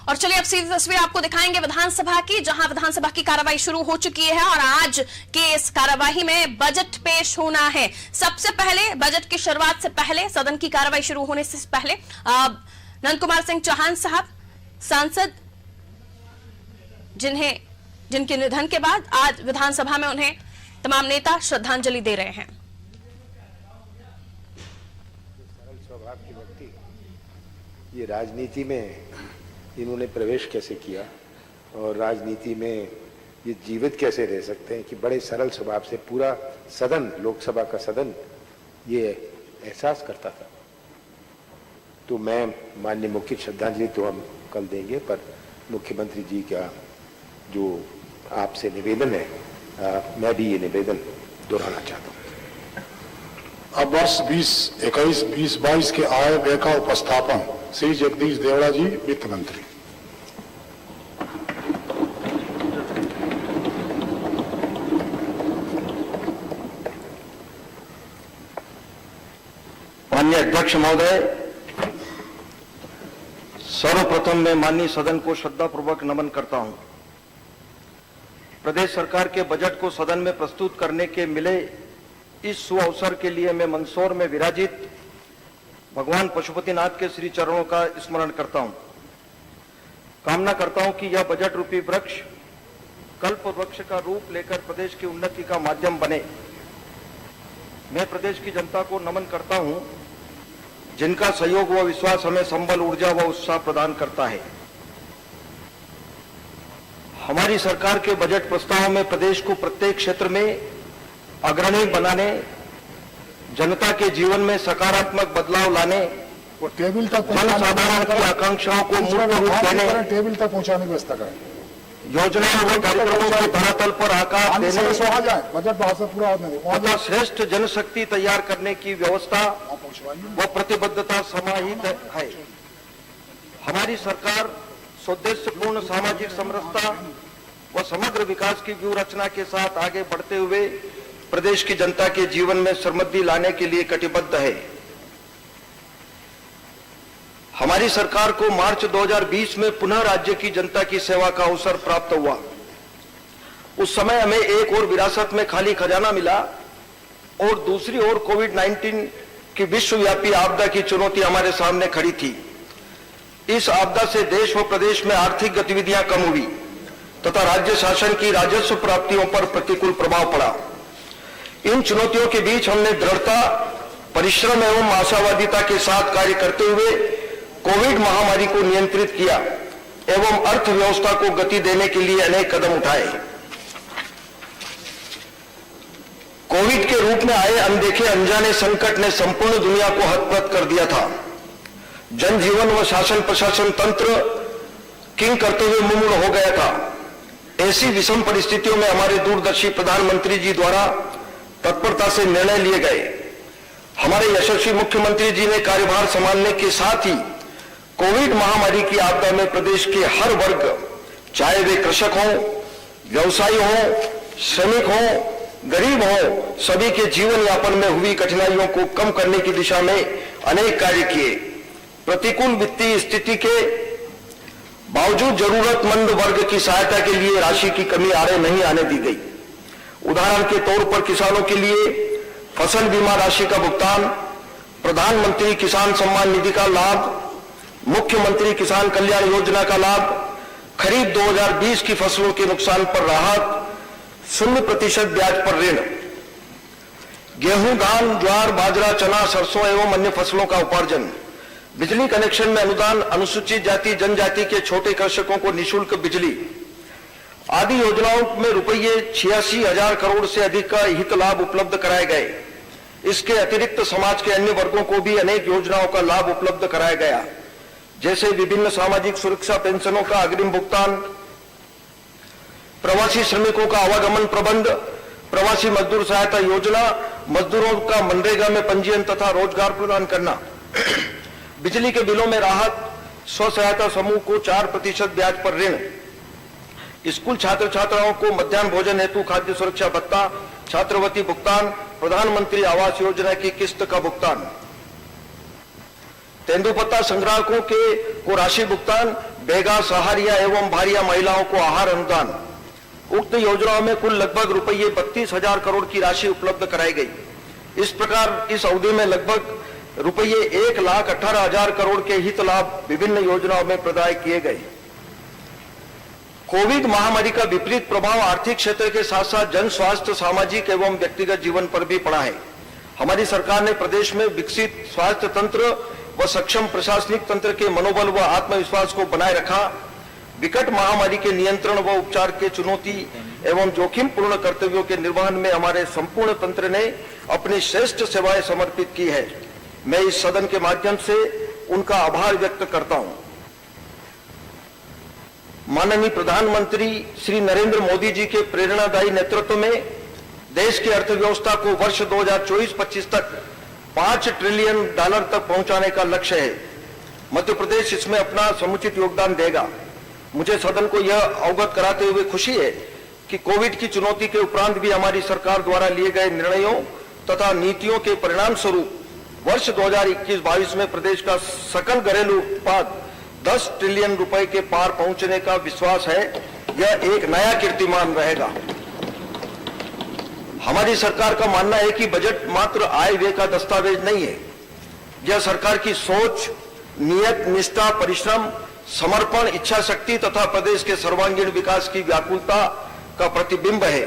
और चलिए अब सीधी तस्वीर आपको दिखाएंगे विधानसभा की, जहां विधानसभा की कार्रवाई शुरू हो चुकी है और आज के इस कार्यवाही में बजट पेश होना है। सबसे पहले बजट की शुरुआत से पहले, सदन की कार्रवाई शुरू होने से पहले नंद कुमार सिंह चौहान साहब, सांसद जिनके निधन के बाद आज विधानसभा में उन्हें तमाम नेता श्रद्धांजलि दे रहे हैं। सरल स्वभाव के व्यक्ति ये राजनीति में इन्होंने प्रवेश कैसे किया और राजनीति में ये जीवित कैसे रह सकते हैं कि बड़े सरल स्वभाव से पूरा सदन, लोकसभा का सदन, ये एहसास करता था। तो मैं माननीय मुख्य श्रद्धांजलि तो हम कल देंगे, पर मुख्यमंत्री जी का जो आपसे निवेदन है, मैं भी ये निवेदन दोहराना चाहता हूँ। अब वर्ष 2021-2022 के आय व्यय का उपस्थापन श्री जगदीश देवड़ा जी, वित्त मंत्री। माननीय अध्यक्ष महोदय, सर्वप्रथम मैं माननीय सदन को श्रद्धापूर्वक नमन करता हूं। प्रदेश सरकार के बजट को सदन में प्रस्तुत करने के मिले इस सुअवसर के लिए मैं मंदसौर में विराजित भगवान पशुपतिनाथ के श्री चरणों का स्मरण करता हूं। कामना करता हूं कि यह बजट रूपी वृक्ष कल्प वृक्ष का रूप लेकर प्रदेश की उन्नति का माध्यम बने। मैं प्रदेश की जनता को नमन करता हूं, जिनका सहयोग व विश्वास हमें संबल, ऊर्जा व उत्साह प्रदान करता है। हमारी सरकार के बजट प्रस्ताव में प्रदेश को प्रत्येक क्षेत्र में अग्रणी बनाने, जनता के जीवन में सकारात्मक बदलाव लाने, वो टेबल तक जनसाधारण की आकांक्षाओं को मूर्त रूप देने, टेबल तक पहुंचाने की व्यवस्था करें, योजनाओं व कार्यक्रमों के धरातल पर आकार देने, बजट भाषा पूरा तथा श्रेष्ठ जनशक्ति तैयार करने की व्यवस्था व प्रतिबद्धता समाहित है। हमारी सरकार सौदेश्यपूर्ण सामाजिक समरसता व समग्र विकास की व्यूह रचना के साथ आगे बढ़ते हुए प्रदेश की जनता के जीवन में समृद्धि लाने के लिए कटिबद्ध है। हमारी सरकार को मार्च 2020 में पुनः राज्य की जनता की सेवा का अवसर प्राप्त हुआ। उस समय हमें एक और विरासत में खाली खजाना मिला और दूसरी ओर कोविड-19 की विश्वव्यापी आपदा की चुनौती हमारे सामने खड़ी थी। इस आपदा से देश व प्रदेश में आर्थिक गतिविधियां कम हुई तथा राज्य शासन की राजस्व प्राप्तियों पर प्रतिकूल प्रभाव पड़ा। इन चुनौतियों के बीच हमने दृढ़ता, परिश्रम एवं आशावादिता के साथ कार्य करते हुए कोविड महामारी को नियंत्रित किया एवं अर्थव्यवस्था को गति देने के लिए अनेक कदम उठाए। कोविड के रूप में आए अनदेखे अनजाने संकट ने संपूर्ण दुनिया को हतप्रभ कर दिया था। जनजीवन व शासन प्रशासन तंत्र किंग करते हुए मुमूढ़ हो गया था। ऐसी विषम परिस्थितियों में हमारे दूरदर्शी प्रधानमंत्री जी द्वारा तत्परता से निर्णय लिए गए। हमारे यशस्वी मुख्यमंत्री जी ने कार्यभार संभालने के साथ ही कोविड महामारी की आपदा में प्रदेश के हर वर्ग, चाहे वे कृषक हों, व्यवसायी हों, श्रमिक हों, गरीब हों, सभी के जीवन यापन में हुई कठिनाइयों को कम करने की दिशा में अनेक कार्य किए। प्रतिकूल वित्तीय स्थिति के बावजूद जरूरतमंद वर्ग की सहायता के लिए राशि की कमी नहीं आने दी गई। उदाहरण के तौर पर किसानों के लिए फसल बीमा राशि का भुगतान, प्रधानमंत्री किसान सम्मान निधि का लाभ, मुख्यमंत्री किसान कल्याण योजना का लाभ, खरीफ 2020 की फसलों के नुकसान पर राहत, 0% ब्याज पर ऋण, गेहूं, धान, ज्वार, बाजरा, चना, सरसों एवं अन्य फसलों का उपार्जन, बिजली कनेक्शन में अनुदान, अनुसूचित जाति जनजाति के छोटे कृषकों को निःशुल्क बिजली आदि योजनाओं में रुपये 86,000 करोड़ से अधिक का हित लाभ उपलब्ध कराए गए। इसके अतिरिक्त समाज के अन्य वर्गों को भी अनेक योजनाओं का लाभ उपलब्ध कराया गया, जैसे विभिन्न सामाजिक सुरक्षा पेंशनों का अग्रिम भुगतान, प्रवासी श्रमिकों का आवागमन प्रबंध, प्रवासी मजदूर सहायता योजना, मजदूरों का मनरेगा में पंजीयन तथा रोजगार प्रदान करना, बिजली के बिलों में राहत, स्व सहायता समूह को 4% ब्याज पर ऋण, स्कूल छात्र छात्राओं को मध्याह्न भोजन हेतु खाद्य सुरक्षा भत्ता, छात्रवृत्ति भुगतान, प्रधानमंत्री आवास योजना की किस्त का भुगतान, तेंदुपत्ता संग्राहकों को राशि भुगतान, बेगा, सहारिया एवं भारिया महिलाओं को आहार अनुदान। उक्त योजनाओं में कुल लगभग रुपये 32,000 करोड़ की राशि उपलब्ध कराई गई। इस प्रकार इस अवधि में लगभग रुपये 1,18,000 करोड़ के हित लाभ विभिन्न योजनाओं में प्रदान किए गए। कोविड महामारी का विपरीत प्रभाव आर्थिक क्षेत्र के साथ साथ जन स्वास्थ्य, सामाजिक एवं व्यक्तिगत जीवन पर भी पड़ा है। हमारी सरकार ने प्रदेश में विकसित स्वास्थ्य तंत्र व सक्षम प्रशासनिक तंत्र के मनोबल व आत्मविश्वास को बनाए रखा। विकट महामारी के नियंत्रण व उपचार के चुनौती एवं जोखिम पूर्ण कर्तव्यों के निर्वहन में हमारे संपूर्ण तंत्र ने अपनी श्रेष्ठ सेवाएं समर्पित की है। मैं इस सदन के माध्यम से उनका आभार व्यक्त करता हूं। माननीय प्रधानमंत्री श्री नरेंद्र मोदी जी के प्रेरणादायी नेतृत्व में देश की अर्थव्यवस्था को वर्ष 2024-25 तक $5 ट्रिलियन तक पहुंचाने का लक्ष्य है। मध्य प्रदेश इसमें अपना समुचित योगदान देगा। मुझे सदन को यह अवगत कराते हुए खुशी है कि कोविड की चुनौती के उपरांत भी हमारी सरकार द्वारा लिए गए निर्णयों तथा नीतियों के परिणाम स्वरूप वर्ष 2021-22 में प्रदेश का सकल घरेलू उत्पाद 10 ट्रिलियन रुपए के पार पहुंचने का विश्वास है। यह एक नया कीर्तिमान रहेगा। हमारी सरकार का मानना है कि बजट मात्र आय व्यय का दस्तावेज नहीं है। यह सरकार की सोच, नियत, निष्ठा, परिश्रम, समर्पण, इच्छा शक्ति तथा प्रदेश के सर्वांगीण विकास की व्याकुलता का प्रतिबिंब है।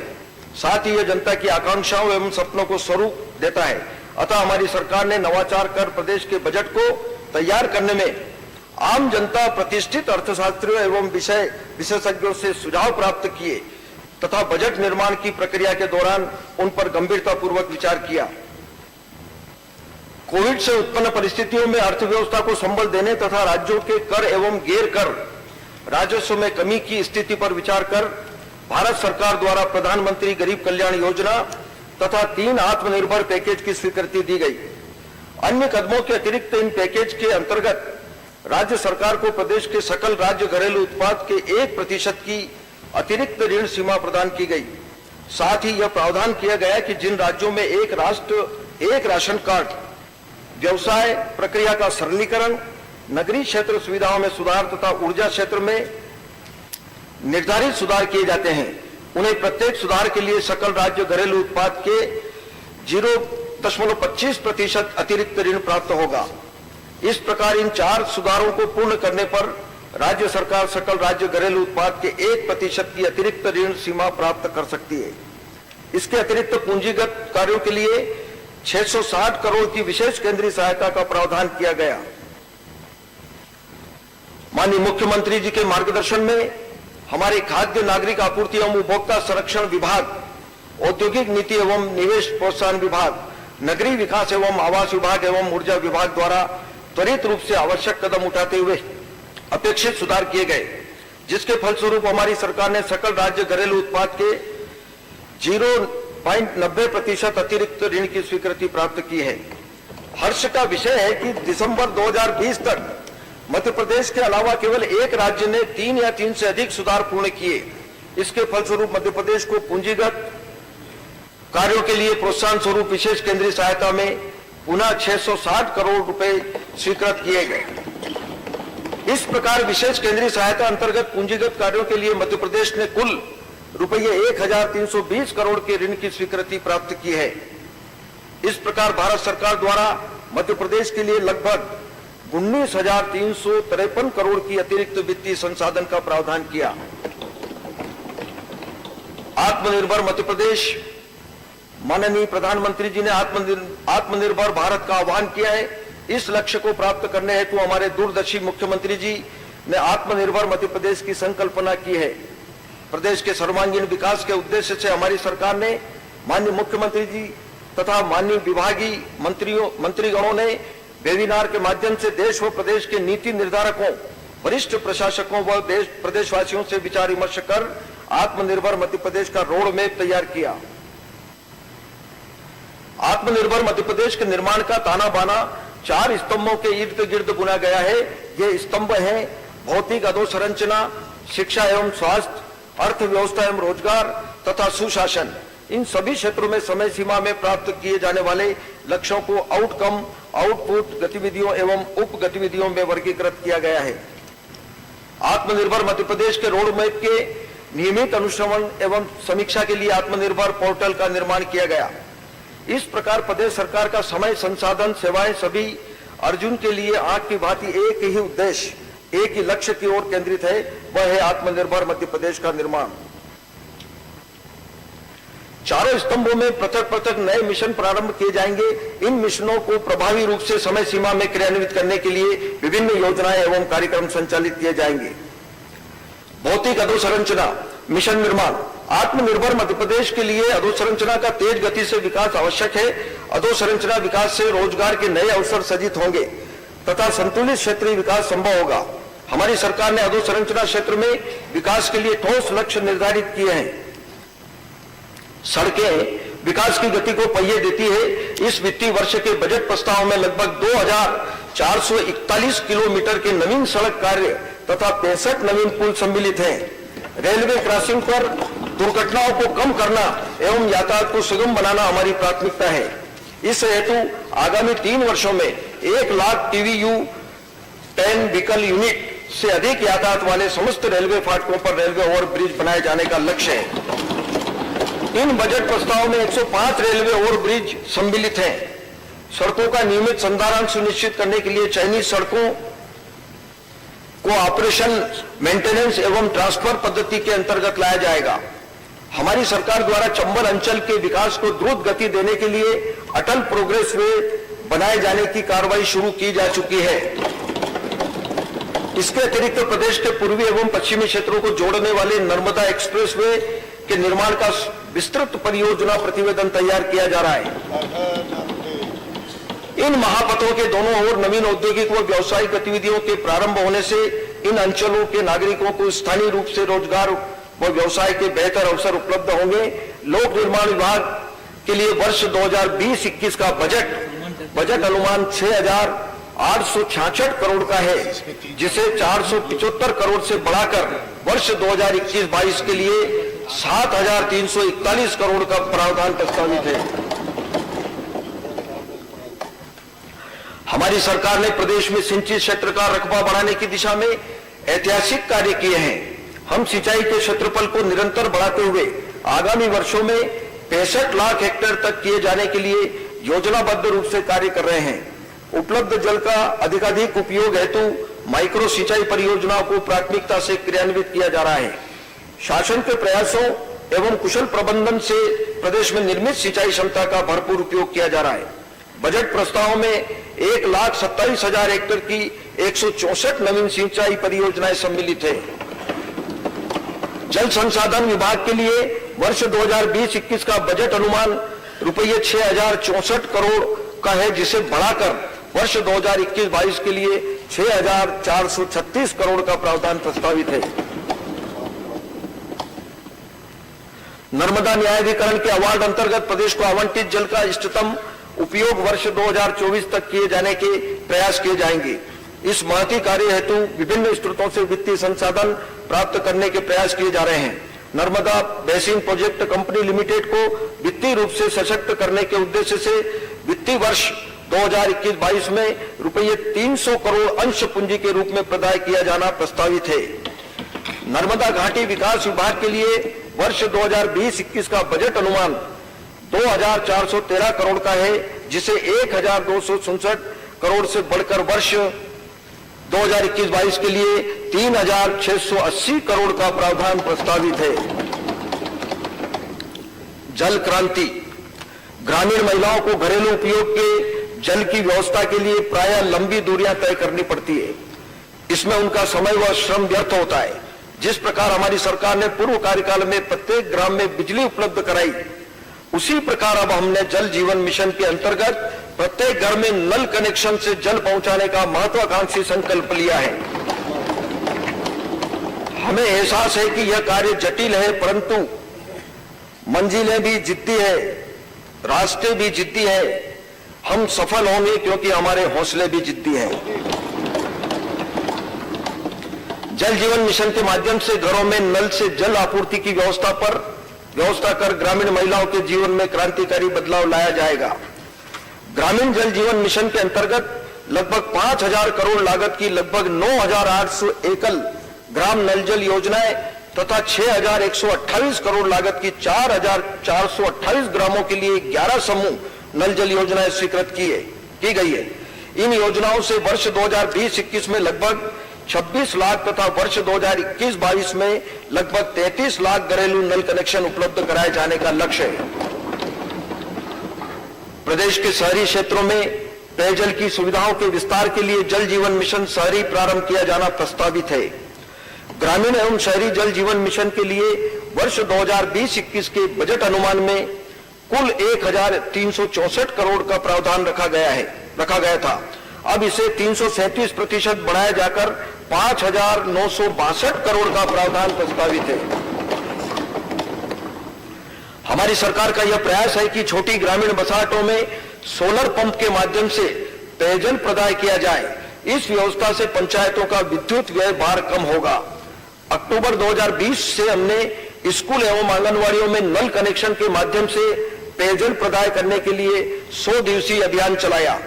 साथ ही यह जनता की आकांक्षाओं एवं सपनों को स्वरूप देता है। अतः हमारी सरकार ने नवाचार कर प्रदेश के बजट को तैयार करने में आम जनता, प्रतिष्ठित अर्थशास्त्रियों एवं विशेषज्ञों से सुझाव प्राप्त किए तथा बजट निर्माण की प्रक्रिया के दौरान उन पर गंभीरतापूर्वक विचार किया। कोविड से उत्पन्न परिस्थितियों में अर्थव्यवस्था को संबल देने तथा राज्यों के कर एवं गैर कर राजस्व में कमी की स्थिति पर विचार कर भारत सरकार द्वारा प्रधानमंत्री गरीब कल्याण योजना तथा 3 आत्मनिर्भर पैकेज की स्वीकृति दी गई। अन्य कदमों के अतिरिक्त इन पैकेज के अंतर्गत राज्य सरकार को प्रदेश के सकल राज्य घरेलू उत्पाद के 1% की अतिरिक्त ऋण सीमा प्रदान की गई। साथ ही यह प्रावधान किया गया कि जिन राज्यों में एक राष्ट्र एक राशन कार्ड व्यवसाय प्रक्रिया का सरलीकरण, नगरीय क्षेत्र सुविधाओं में सुधार तथा ऊर्जा क्षेत्र में निर्धारित सुधार किए जाते हैं, उन्हें प्रत्येक सुधार के लिए सकल राज्य घरेलू उत्पाद के 0.25% अतिरिक्त ऋण प्राप्त होगा। इस प्रकार इन 4 सुधारों को पूर्ण करने पर राज्य सरकार सकल राज्य घरेलू उत्पाद के 1% की अतिरिक्त ऋण सीमा प्राप्त कर सकती है। इसके अतिरिक्त पूंजीगत कार्यों के लिए 660 करोड़ की विशेष केंद्रीय सहायता का प्रावधान किया गया। माननीय मुख्यमंत्री जी के मार्गदर्शन में हमारे खाद्य नागरिक आपूर्ति एवं उपभोक्ता संरक्षण विभाग, औद्योगिक नीति एवं निवेश प्रोत्साहन विभाग, नगरीय विकास एवं आवास विभाग एवं ऊर्जा विभाग द्वारा त्वरित रूप से आवश्यक कदम उठाते हुए अपेक्षित सुधार किए गए, जिसके फलस्वरूप हमारी सरकार ने सकल राज्य घरेलू उत्पाद के 0.90% अतिरिक्त ऋण की स्वीकृति प्राप्त की है। हर्ष का विषय है कि दिसंबर 2020 तक मध्य प्रदेश के अलावा केवल एक राज्य ने 3 या 3 से अधिक सुधार पूर्ण किए। इसके फलस्वरूप मध्य प्रदेश को पूंजीगत कार्यों के लिए प्रोत्साहन स्वरूप विशेष केंद्रीय सहायता में पुनः 660 करोड़ रुपए स्वीकृत किए गए। इस प्रकार विशेष केंद्रीय सहायता अंतर्गत पूंजीगत कार्यों के लिए मध्य प्रदेश ने कुल रुपये 1320 करोड़ के ऋण की स्वीकृति प्राप्त की है। इस प्रकार भारत सरकार द्वारा मध्य प्रदेश के लिए लगभग 19,353 करोड़ की अतिरिक्त वित्तीय संसाधन का प्रावधान किया। आत्मनिर्भर मध्य प्रदेश, माननीय प्रधानमंत्री जी ने आत्मनिर्भर भारत का आह्वान किया है। इस लक्ष्य को प्राप्त करने हेतु हमारे दूरदर्शी मुख्यमंत्री जी ने आत्मनिर्भर मध्य प्रदेश की संकल्पना की है। प्रदेश के सर्वांगीण विकास के उद्देश्य से हमारी सरकार ने माननीय मुख्यमंत्री जी तथा माननीय विभागीय मंत्रीगणों ने वेबिनार के माध्यम से देश व प्रदेश के नीति निर्धारकों, वरिष्ठ प्रशासकों व प्रदेशवासियों से विचार विमर्श कर आत्मनिर्भर मध्य प्रदेश का रोड मैप तैयार किया। आत्मनिर्भर मध्य प्रदेश के निर्माण का ताना बाना 4 स्तंभों के इर्द गिर्द बुना गया है। ये स्तंभ हैं भौतिक अधोसंरचना, शिक्षा एवं स्वास्थ्य, अर्थव्यवस्था एवं रोजगार तथा सुशासन। इन सभी क्षेत्रों में समय सीमा में प्राप्त किए जाने वाले लक्ष्यों को आउटपुट गतिविधियों एवं उप गतिविधियों में वर्गीकृत किया गया है। आत्मनिर्भर मध्य प्रदेश के रोड मैप के नियमित अनुश्रवण एवं समीक्षा के लिए आत्मनिर्भर पोर्टल का निर्माण किया गया। इस प्रकार प्रदेश सरकार का समय, संसाधन, सेवाएं सभी अर्जुन के लिए आंख की भांति एक ही उद्देश्य, एक ही लक्ष्य की ओर केंद्रित है, वह है आत्मनिर्भर मध्य प्रदेश का निर्माण। चारों स्तंभों में पृथक पृथक नए मिशन प्रारंभ किए जाएंगे। इन मिशनों को प्रभावी रूप से समय सीमा में क्रियान्वित करने के लिए विभिन्न योजनाएं एवं कार्यक्रम संचालित किए जाएंगे। भौतिक अधोसंरचना मिशन निर्माण। आत्मनिर्भर मध्य प्रदेश के लिए अधोसंरचना का तेज गति से विकास आवश्यक है। अधोसंरचना विकास से रोजगार के नए अवसर सृजित होंगे तथा संतुलित क्षेत्रीय विकास संभव होगा। हमारी सरकार ने अधोसंरचना क्षेत्र में विकास के लिए ठोस लक्ष्य निर्धारित किए हैं। सड़कें विकास की गति को पहिए देती है। इस वित्तीय वर्ष के बजट प्रस्ताव में लगभग 2441 किलोमीटर के नवीन सड़क कार्य तथा 65 नवीन पुल सम्मिलित हैं। रेलवे क्रॉसिंग पर दुर्घटनाओं को कम करना एवं यातायात को सुगम बनाना हमारी प्राथमिकता है। इस हेतु आगामी 3 वर्षों में 1 लाख TVU 10 व्हीकल यूनिट से अधिक यातायात वाले समस्त रेलवे फाटकों पर रेलवे ओवरब्रिज बनाए जाने का लक्ष्य है। इन बजट प्रस्ताव में 105 रेलवे ओवरब्रिज सम्मिलित हैं। सड़कों का नियमित संधारण सुनिश्चित करने के लिए चयनित सड़कों को ऑपरेशन, मेंटेनेंस एवं ट्रांसफर पद्धति के अंतर्गत लाया जाएगा। हमारी सरकार द्वारा चंबल अंचल के विकास को द्रुत गति देने के लिए अटल प्रोग्रेस वे बनाए जाने की कार्रवाई शुरू की जा चुकी है। इसके अतिरिक्त प्रदेश के पूर्वी एवं पश्चिमी क्षेत्रों को जोड़ने वाले नर्मदा एक्सप्रेस वे के निर्माण का विस्तृत परियोजना प्रतिवेदन तैयार किया जा रहा है। इन महापथों के दोनों ओर नवीन औद्योगिक व व्यावसायिक गतिविधियों के प्रारंभ होने से इन अंचलों के नागरिकों को स्थानीय रूप से रोजगार व व्यवसाय के बेहतर अवसर उपलब्ध होंगे। लोक निर्माण विभाग के लिए वर्ष 2020-21 का बजट अनुमान 6,866 करोड़ का है, जिसे 475 करोड़ से बढ़ाकर वर्ष 2021-22 के लिए 7,341 करोड़ का प्रावधान प्रस्तावित है। हमारी सरकार ने प्रदेश में सिंचित क्षेत्र का रकबा बढ़ाने की दिशा में ऐतिहासिक कार्य किए हैं। हम सिंचाई के क्षेत्रफल को निरंतर बढ़ाते हुए आगामी वर्षों में 65 लाख हेक्टेयर तक किए जाने के लिए योजनाबद्ध रूप से कार्य कर रहे हैं। उपलब्ध जल का अधिकाधिक उपयोग हेतु माइक्रो सिंचाई परियोजनाओं को प्राथमिकता से क्रियान्वित किया जा रहा है। शासन के प्रयासों एवं कुशल प्रबंधन से प्रदेश में निर्मित सिंचाई क्षमता का भरपूर उपयोग किया जा रहा है। बजट प्रस्ताव में 1,27,000 हेक्टेयर की 164 नवीन सिंचाई परियोजनाएं सम्मिलित है। जल संसाधन विभाग के लिए वर्ष 2020-21 का बजट अनुमान रुपये 6,064 करोड़ का है, जिसे बढ़ाकर वर्ष 2021-22 के लिए 6,436 करोड़ का प्रावधान प्रस्तावित है। नर्मदा न्यायाधिकरण के अवार्ड अंतर्गत प्रदेश को आवंटित जल का इष्टतम उपयोग वर्ष 2024 तक किए जाने के प्रयास किए जाएंगे। इस महती कार्य हेतु विभिन्न स्रोतों से वित्तीय संसाधन प्राप्त करने के प्रयास किए जा रहे हैं। Narmada basin project company limited को वित्तीय रूप से सशक्त करने के उद्देश्य से वित्तीय वर्ष 2021-22 में रुपये 300 करोड़ अंश पूंजी के रूप में प्रदान किया जाना प्रस्तावित है। नर्मदा घाटी विकास विभाग के लिए वर्ष 2020-21 का बजट अनुमान 2,413 करोड़ का है, जिसे 1,267 करोड़ से बढ़कर वर्ष 2021-22 के लिए 3,680 करोड़ का प्रावधान प्रस्तावित है। जल क्रांति। ग्रामीण महिलाओं को घरेलू उपयोग के जल की व्यवस्था के लिए प्रायः लंबी दूरियां तय करनी पड़ती है। इसमें उनका समय व श्रम व्यर्थ होता है। जिस प्रकार हमारी सरकार ने पूर्व कार्यकाल में प्रत्येक ग्राम में बिजली उपलब्ध कराई, उसी प्रकार अब हमने जल जीवन मिशन के अंतर्गत प्रत्येक घर में नल कनेक्शन से जल पहुंचाने का महत्वाकांक्षी संकल्प लिया है। हमें एहसास है कि यह कार्य जटिल है, परंतु मंजिलें भी जिद्दी है, रास्ते भी जिद्दी है। हम सफल होंगे क्योंकि हमारे हौसले भी जिद्दी हैं। जल जीवन मिशन के माध्यम से घरों में नल से जल आपूर्ति की व्यवस्था कर ग्रामीण महिलाओं के जीवन में क्रांतिकारी बदलाव लाया जाएगा। ग्रामीण जल जीवन मिशन के अंतर्गत लगभग 5,000 करोड़ लागत की लगभग 9,800 एकल ग्राम नल जल योजनाएं तथा 6,128 करोड़ लागत की 4,428 ग्रामों के लिए 11 समूह नल जल योजनाएं स्वीकृत की गई है। इन योजनाओं से वर्ष 2020-21 में लगभग 26 लाख तथा वर्ष 2021-22 में लगभग 33 लाख घरेलू नल कनेक्शन उपलब्ध कराए जाने का लक्ष्य है। प्रदेश के शहरी क्षेत्रों में पेयजल की सुविधाओं के विस्तार के लिए जल जीवन मिशन शहरी प्रारंभ किया जाना प्रस्तावित है। ग्रामीण एवं शहरी जल जीवन मिशन के लिए वर्ष 2020-21 के बजट अनुमान में कुल 1,364 करोड़ का प्रावधान रखा गया था। अब इसे 337% बढ़ाया जाकर 5,962 करोड़ का प्रावधान प्रस्तावित है। हमारी सरकार का यह प्रयास है कि छोटी ग्रामीण बसाहटों में सोलर पंप के माध्यम से पेयजल प्रदाय किया जाए। इस व्यवस्था से पंचायतों का विद्युत व्यय भार कम होगा। अक्टूबर 2020 से हमने स्कूल एवं आंगनवाड़ियों में नल कनेक्शन के माध्यम से पेयजल प्रदाय करने के लिए 100 दिवसीय अभियान चलाया।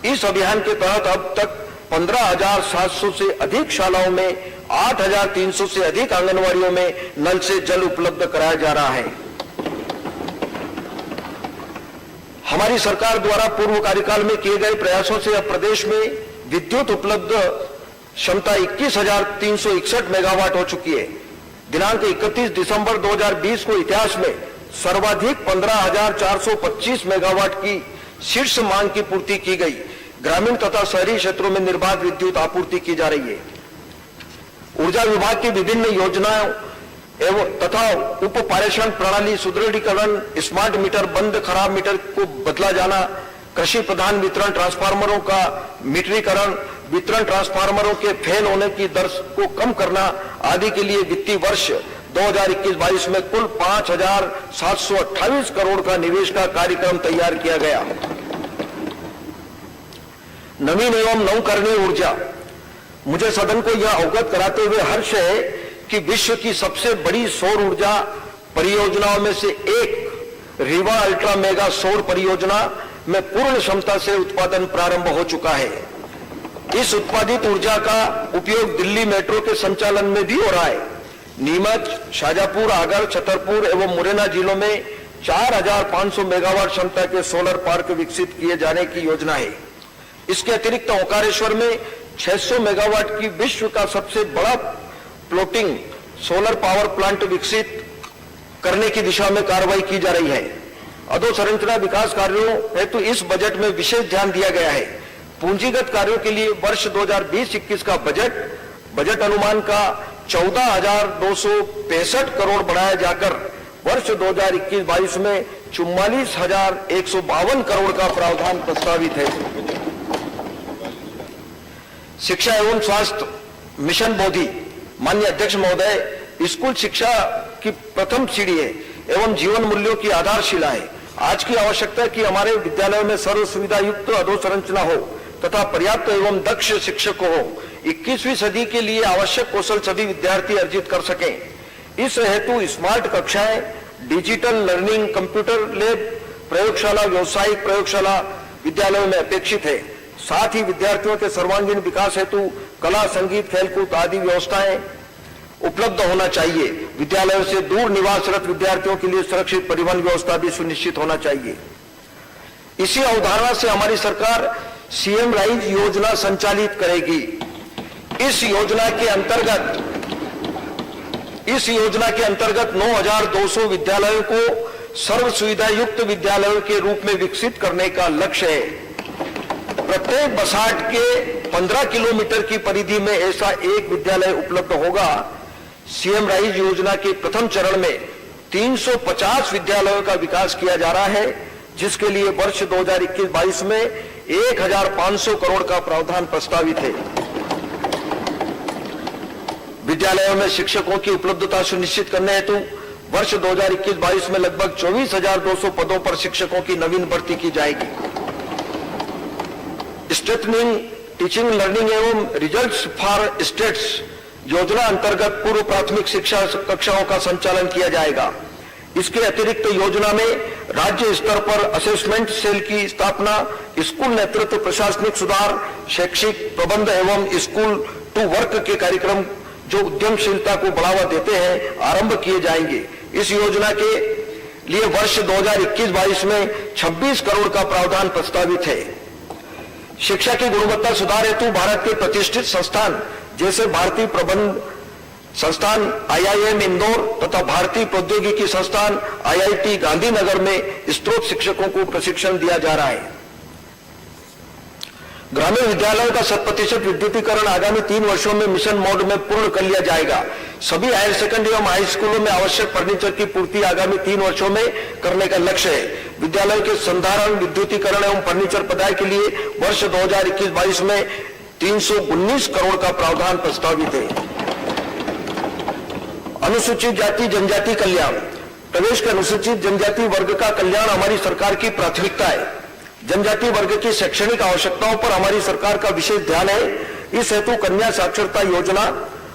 इस अभियान के तहत अब तक 15,700 से अधिक शालाओं में 8,300 से अधिक आंगनवाड़ियों में नल से जल उपलब्ध कराया जा रहा है। हमारी सरकार द्वारा पूर्व कार्यकाल में किए गए प्रयासों से अब प्रदेश में विद्युत उपलब्ध क्षमता 21,361 मेगावाट हो चुकी है। दिनांक 31 दिसंबर 2020 को इतिहास में सर्वाधिक 15,425 मेगावाट की शीर्ष मांग की पूर्ति की गई। ग्रामीण तथा शहरी क्षेत्रों में निर्बाध विद्युत आपूर्ति की जा रही है। ऊर्जा विभाग की विभिन्न योजनाओं एवं तथा उप पारेषण प्रणाली सुदृढ़ीकरण, स्मार्ट मीटर, बंद खराब मीटर को बदला जाना, कृषि प्रधान वितरण ट्रांसफार्मरों का मीटरीकरण, वितरण ट्रांसफार्मरों के फेल होने की दर को कम करना आदि के लिए वित्तीय वर्ष 2021-22 में कुल 5,728 करोड़ का निवेश का कार्यक्रम तैयार किया गया। नवीन एवं नवकरणीय ऊर्जा, मुझे सदन को यह अवगत कराते हुए हर्ष है कि विश्व की सबसे बड़ी सौर ऊर्जा परियोजनाओं में से एक रीवा अल्ट्रा मेगा सौर परियोजना में पूर्ण क्षमता से उत्पादन प्रारंभ हो चुका है। इस उत्पादित ऊर्जा का उपयोग दिल्ली मेट्रो के संचालन में भी हो रहा है। नीमच, शाजापुर, आगर, छतरपुर एवं मुरैना जिलों में 4,500 मेगावाट क्षमता के सोलर पार्क विकसित किए जाने की योजना है। इसके अतिरिक्त ओंकारेश्वर में 600 मेगावाट की विश्व का सबसे बड़ा फ्लोटिंग सोलर पावर प्लांट विकसित करने की दिशा में कार्रवाई की जा रही है। अधोसंरचना विकास कार्यों हेतु इस बजट में विशेष ध्यान दिया गया है। पूंजीगत कार्यों के लिए वर्ष 2020-21 का बजट अनुमान का 14,265 करोड़ बढ़ाया जाकर वर्ष 2021-22 में 44,152 करोड़ का प्रावधान प्रस्तावित है। शिक्षा एवं स्वास्थ्य मिशन बोधि, माननीय अध्यक्ष महोदय, स्कूल शिक्षा की प्रथम सीढ़ी है एवं जीवन मूल्यों की आधारशिला है। आज की आवश्यकता है कि हमारे विद्यालयों में सर्व सुविधा युक्त अधोसंरचना हो तथा पर्याप्त एवं दक्ष शिक्षक हो। 21वीं सदी के लिए आवश्यक कौशल सभी विद्यार्थी अर्जित कर सकें। इस हेतु स्मार्ट कक्षाएं, डिजिटल लर्निंग, कंप्यूटर लैब, प्रयोगशाला, व्यावसायिक प्रयोगशाला विद्यालयों में अपेक्षित है। साथ ही विद्यार्थियों के सर्वांगीण विकास हेतु कला, संगीत, खेलकूद आदि व्यवस्थाएं उपलब्ध होना चाहिए। विद्यालयों से दूर निवासरत विद्यार्थियों के लिए सुरक्षित परिवहन व्यवस्था भी सुनिश्चित होना चाहिए। इसी अवधारणा से हमारी सरकार सीएम राइज योजना संचालित करेगी। इस योजना के अंतर्गत 9,200 विद्यालयों को सर्व सुविधा युक्त विद्यालयों के रूप में विकसित करने का लक्ष्य है। प्रत्येक बसाहट के 15 किलोमीटर की परिधि में ऐसा एक विद्यालय उपलब्ध होगा। सीएम राइज योजना के प्रथम चरण में 350 विद्यालयों का विकास किया जा रहा है, जिसके लिए वर्ष 2021-22 में 1,500 करोड़ का प्रावधान प्रस्तावित है। विद्यालयों में शिक्षकों की उपलब्धता सुनिश्चित करने हेतु वर्ष 2021-22 में लगभग 24,200 पदों पर शिक्षकों की नवीन भर्ती की जाएगी। स्ट्रेंथनिंग टीचिंग लर्निंग एवं रिजल्ट्स फॉर स्टेट्स योजना अंतर्गत पूर्व प्राथमिक शिक्षा कक्षाओं का संचालन किया जाएगा। इसके अतिरिक्त योजना में राज्य स्तर पर असेसमेंट सेल की स्थापना, स्कूल नेतृत्व, प्रशासनिक सुधार, शैक्षिक प्रबंध एवं स्कूल टू वर्क के कार्यक्रम जो उद्यमशीलता को बढ़ावा देते हैं आरंभ किए जाएंगे। इस योजना के लिए वर्ष 2021-22 में 26 करोड़ का प्रावधान प्रस्तावित है। शिक्षा की गुणवत्ता सुधार हेतु भारत के प्रतिष्ठित संस्थान जैसे भारतीय प्रबंध संस्थान IIM इंदौर तथा भारतीय प्रौद्योगिकी संस्थान IIT गांधीनगर में स्त्रोत शिक्षकों को प्रशिक्षण दिया जा रहा है। ग्रामीण विद्यालयों का 100% विद्युतीकरण आगामी 3 वर्षों में मिशन मोड में पूर्ण कर लिया जाएगा। सभी हायर सेकेंडरी एवं हाई स्कूलों में आवश्यक फर्नीचर की पूर्ति आगामी 3 वर्षों में करने का लक्ष्य है। विद्यालयों के संधारण, विद्युतीकरण एवं फर्नीचर प्रदाय के लिए वर्ष 2021-22 में 319 करोड़ का प्रावधान प्रस्तावित है। अनुसूचित जाति जनजाति कल्याण। प्रदेश के अनुसूचित जनजाति वर्ग का कल्याण हमारी सरकार की प्राथमिकता है। जनजाति वर्ग की शैक्षणिक आवश्यकताओं पर हमारी सरकार का विशेष ध्यान है। इस हेतु कन्या साक्षरता योजना,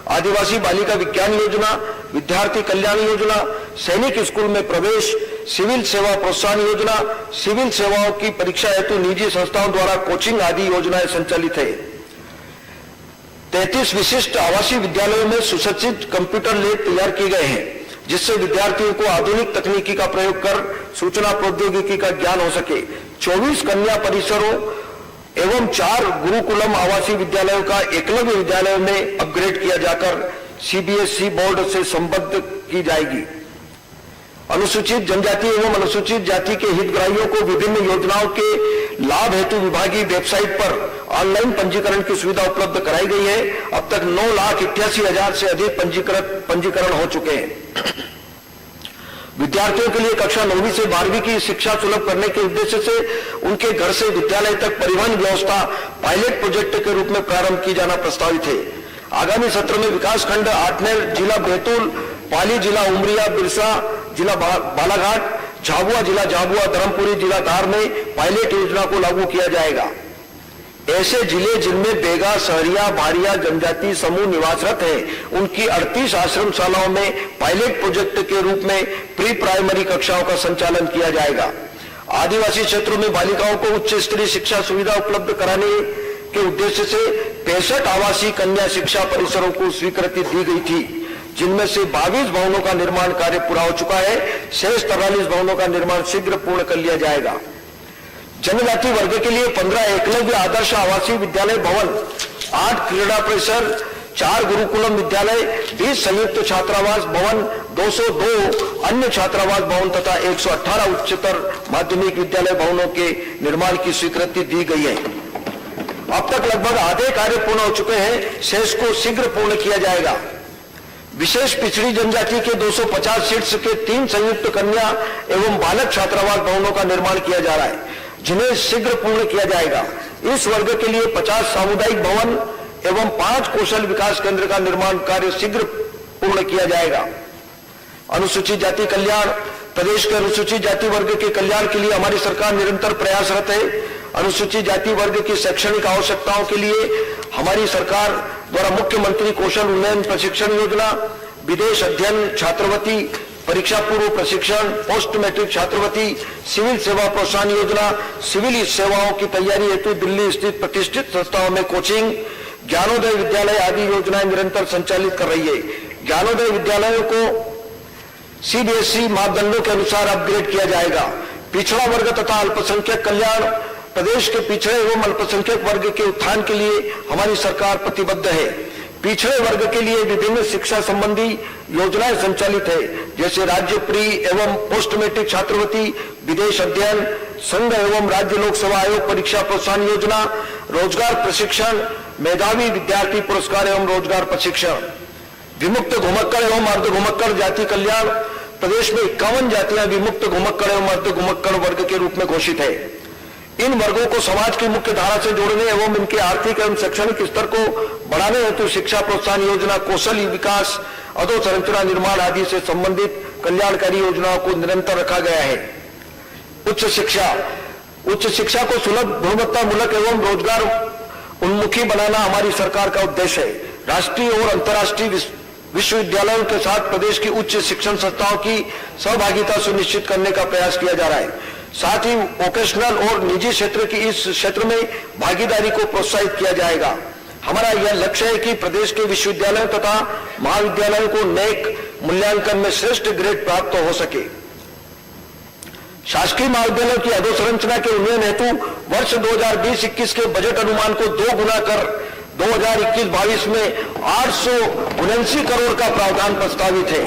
आदिवासी बालिका विज्ञान योजना, विद्यार्थी कल्याण योजना, सैनिक स्कूल में प्रवेश, सिविल सेवा प्रोत्साहन योजना, सिविल सेवाओं की परीक्षा हेतु निजी संस्थाओं द्वारा कोचिंग आदि योजनाएं संचालित है। 33 विशिष्ट आवासीय विद्यालयों में सुसज्जित कंप्यूटर लैब तैयार किए गए हैं, जिससे विद्यार्थियों को आधुनिक तकनीकी का प्रयोग कर सूचना प्रौद्योगिकी का ज्ञान हो सके। 24 कन्या परिसरों एवं 4 गुरुकुलम आवासीय विद्यालयों का एकलव्य विद्यालयों में अपग्रेड किया जाकर CBSE बोर्ड से संबद्ध की जाएगी। अनुसूचित जनजाति एवं अनुसूचित जाति के हितग्राहियों को विभिन्न योजनाओं के लाभ हेतु विभागीय वेबसाइट पर ऑनलाइन पंजीकरण की सुविधा उपलब्ध कराई गई है। अब तक 9,88,000 से अधिक पंजीकरण हो चुके हैं। विद्यार्थियों के लिए कक्षा 9वीं से 12वीं की शिक्षा सुलभ करने के उद्देश्य से उनके घर से विद्यालय तक परिवहन व्यवस्था पायलट प्रोजेक्ट के रूप में प्रारंभ की जाना प्रस्तावित है। आगामी सत्र में विकासखंड आठनेर, जिला बैतूल, पाली जिला उमरिया, बिरसा जिला बालाघाट, झाबुआ जिला झाबुआ, धर्मपुरी जिला धार में पायलट योजना को लागू किया जाएगा। ऐसे जिले जिनमें बेगा, सहरिया, भारिया जनजाति समूह निवासरत हैं, उनकी 38 आश्रमशालाओं में पायलट प्रोजेक्ट के रूप में प्री प्राइमरी कक्षाओं का संचालन किया जाएगा। आदिवासी क्षेत्रों में बालिकाओं को उच्च स्तरीय शिक्षा सुविधा उपलब्ध कराने के उद्देश्य से 65 आवासीय कन्या शिक्षा परिसरों को स्वीकृति दी गई थी, जिनमें से 22 भवनों का निर्माण कार्य पूरा हो चुका है। शेष 43 भवनों का निर्माण शीघ्र पूर्ण कर लिया जाएगा। जनजाति वर्ग के लिए 15 एकलव्य आदर्श आवासीय विद्यालय भवन, 8 क्रीड़ा परिसर, 4 गुरुकुलम विद्यालय, 20 संयुक्त छात्रावास भवन, 202 अन्य छात्रावास भवन तथा 118 उच्चतर माध्यमिक विद्यालय भवनों के निर्माण की स्वीकृति दी गई है। अब तक लगभग आधे कार्य पूर्ण हो चुके हैं, शेष को शीघ्र पूर्ण किया जाएगा। विशेष पिछड़ी जनजाति के 250 सीट्स के 3 संयुक्त कन्या एवं बालक छात्रावास भवनों का निर्माण किया जा रहा है, जिन्हें शीघ्र पूर्ण किया जाएगा। इस वर्ग के लिए 50 सामुदायिक भवन एवं 5 कौशल विकास केंद्र का निर्माण कार्य शीघ्र पूर्ण किया जाएगा। अनुसूचित जाति कल्याण। प्रदेश के अनुसूचित जाति वर्ग के कल्याण के लिए हमारी सरकार निरंतर प्रयासरत है। अनुसूचित जाति वर्ग की शैक्षणिक आवश्यकताओं के लिए हमारी सरकार द्वारा मुख्यमंत्री कौशल उन्नयन प्रशिक्षण योजना, विदेश अध्ययन छात्रवृत्ति, परीक्षा पूर्व प्रशिक्षण, पोस्ट मैट्रिक छात्रवृत्ति, सिविल सेवा प्रोत्साहन योजना, सिविल सेवाओं की तैयारी हेतु दिल्ली स्थित प्रतिष्ठित संस्थाओं में कोचिंग, ज्ञानोदय विद्यालय आदि योजनाएं निरंतर संचालित कर रही है। ज्ञानोदय विद्यालयों को CBSE मापदंडों के अनुसार अपग्रेड किया जाएगा। पिछड़ा वर्ग तथा अल्पसंख्यक कल्याण। प्रदेश के पिछड़े एवं अल्पसंख्यक वर्ग के उत्थान के लिए हमारी सरकार प्रतिबद्ध है। पिछड़े वर्ग के लिए विभिन्न शिक्षा संबंधी योजनाएं संचालित है, जैसे राज्य प्री एवं पोस्ट मैट्रिक छात्रवृत्ति, विदेश अध्ययन, संघ एवं राज्य लोक सेवा आयोग परीक्षा प्रोत्साहन योजना, रोजगार प्रशिक्षण, मेधावी विद्यार्थी पुरस्कार एवं रोजगार प्रशिक्षण। विमुक्त घुमक्कड़ एवं अर्ध घुमक्कड़ जाति कल्याण। प्रदेश में 51 जातियां विमुक्त घुमक्कड़ एवं अर्ध घुमक्कड़ वर्ग के रूप में घोषित है। इन वर्गों को समाज की मुख्य धारा से जोड़ने एवं इनके आर्थिक एवं शैक्षणिक स्तर को बढ़ाने हेतु शिक्षा प्रोत्साहन योजना, कौशल विकास, अधोसंरचना निर्माण आदि से संबंधित कल्याणकारी योजनाओं को निरंतर रखा गया है। उच्च शिक्षा। उच्च शिक्षा को सुलभ, गुणवत्तामूलक एवं रोजगार उन्मुखी बनाना हमारी सरकार का उद्देश्य है। राष्ट्रीय और अंतर्राष्ट्रीय विश्वविद्यालयों के साथ प्रदेश की उच्च शिक्षण संस्थाओं की सहभागिता सुनिश्चित करने का प्रयास किया जा रहा है। साथ ही वोकेशनल और निजी क्षेत्र की इस क्षेत्र में भागीदारी को प्रोत्साहित किया जाएगा। हमारा यह लक्ष्य है कि प्रदेश के विश्वविद्यालयों तथा महाविद्यालयों को नेक मूल्यांकन में श्रेष्ठ ग्रेड प्राप्त हो सके। शासकीय महाविद्यालयों की अधोसंरचना के उन्नयन हेतु वर्ष 2020-21 के बजट अनुमान को 2 गुना कर 2021-22 में 879 करोड़ का प्रावधान प्रस्तावित है।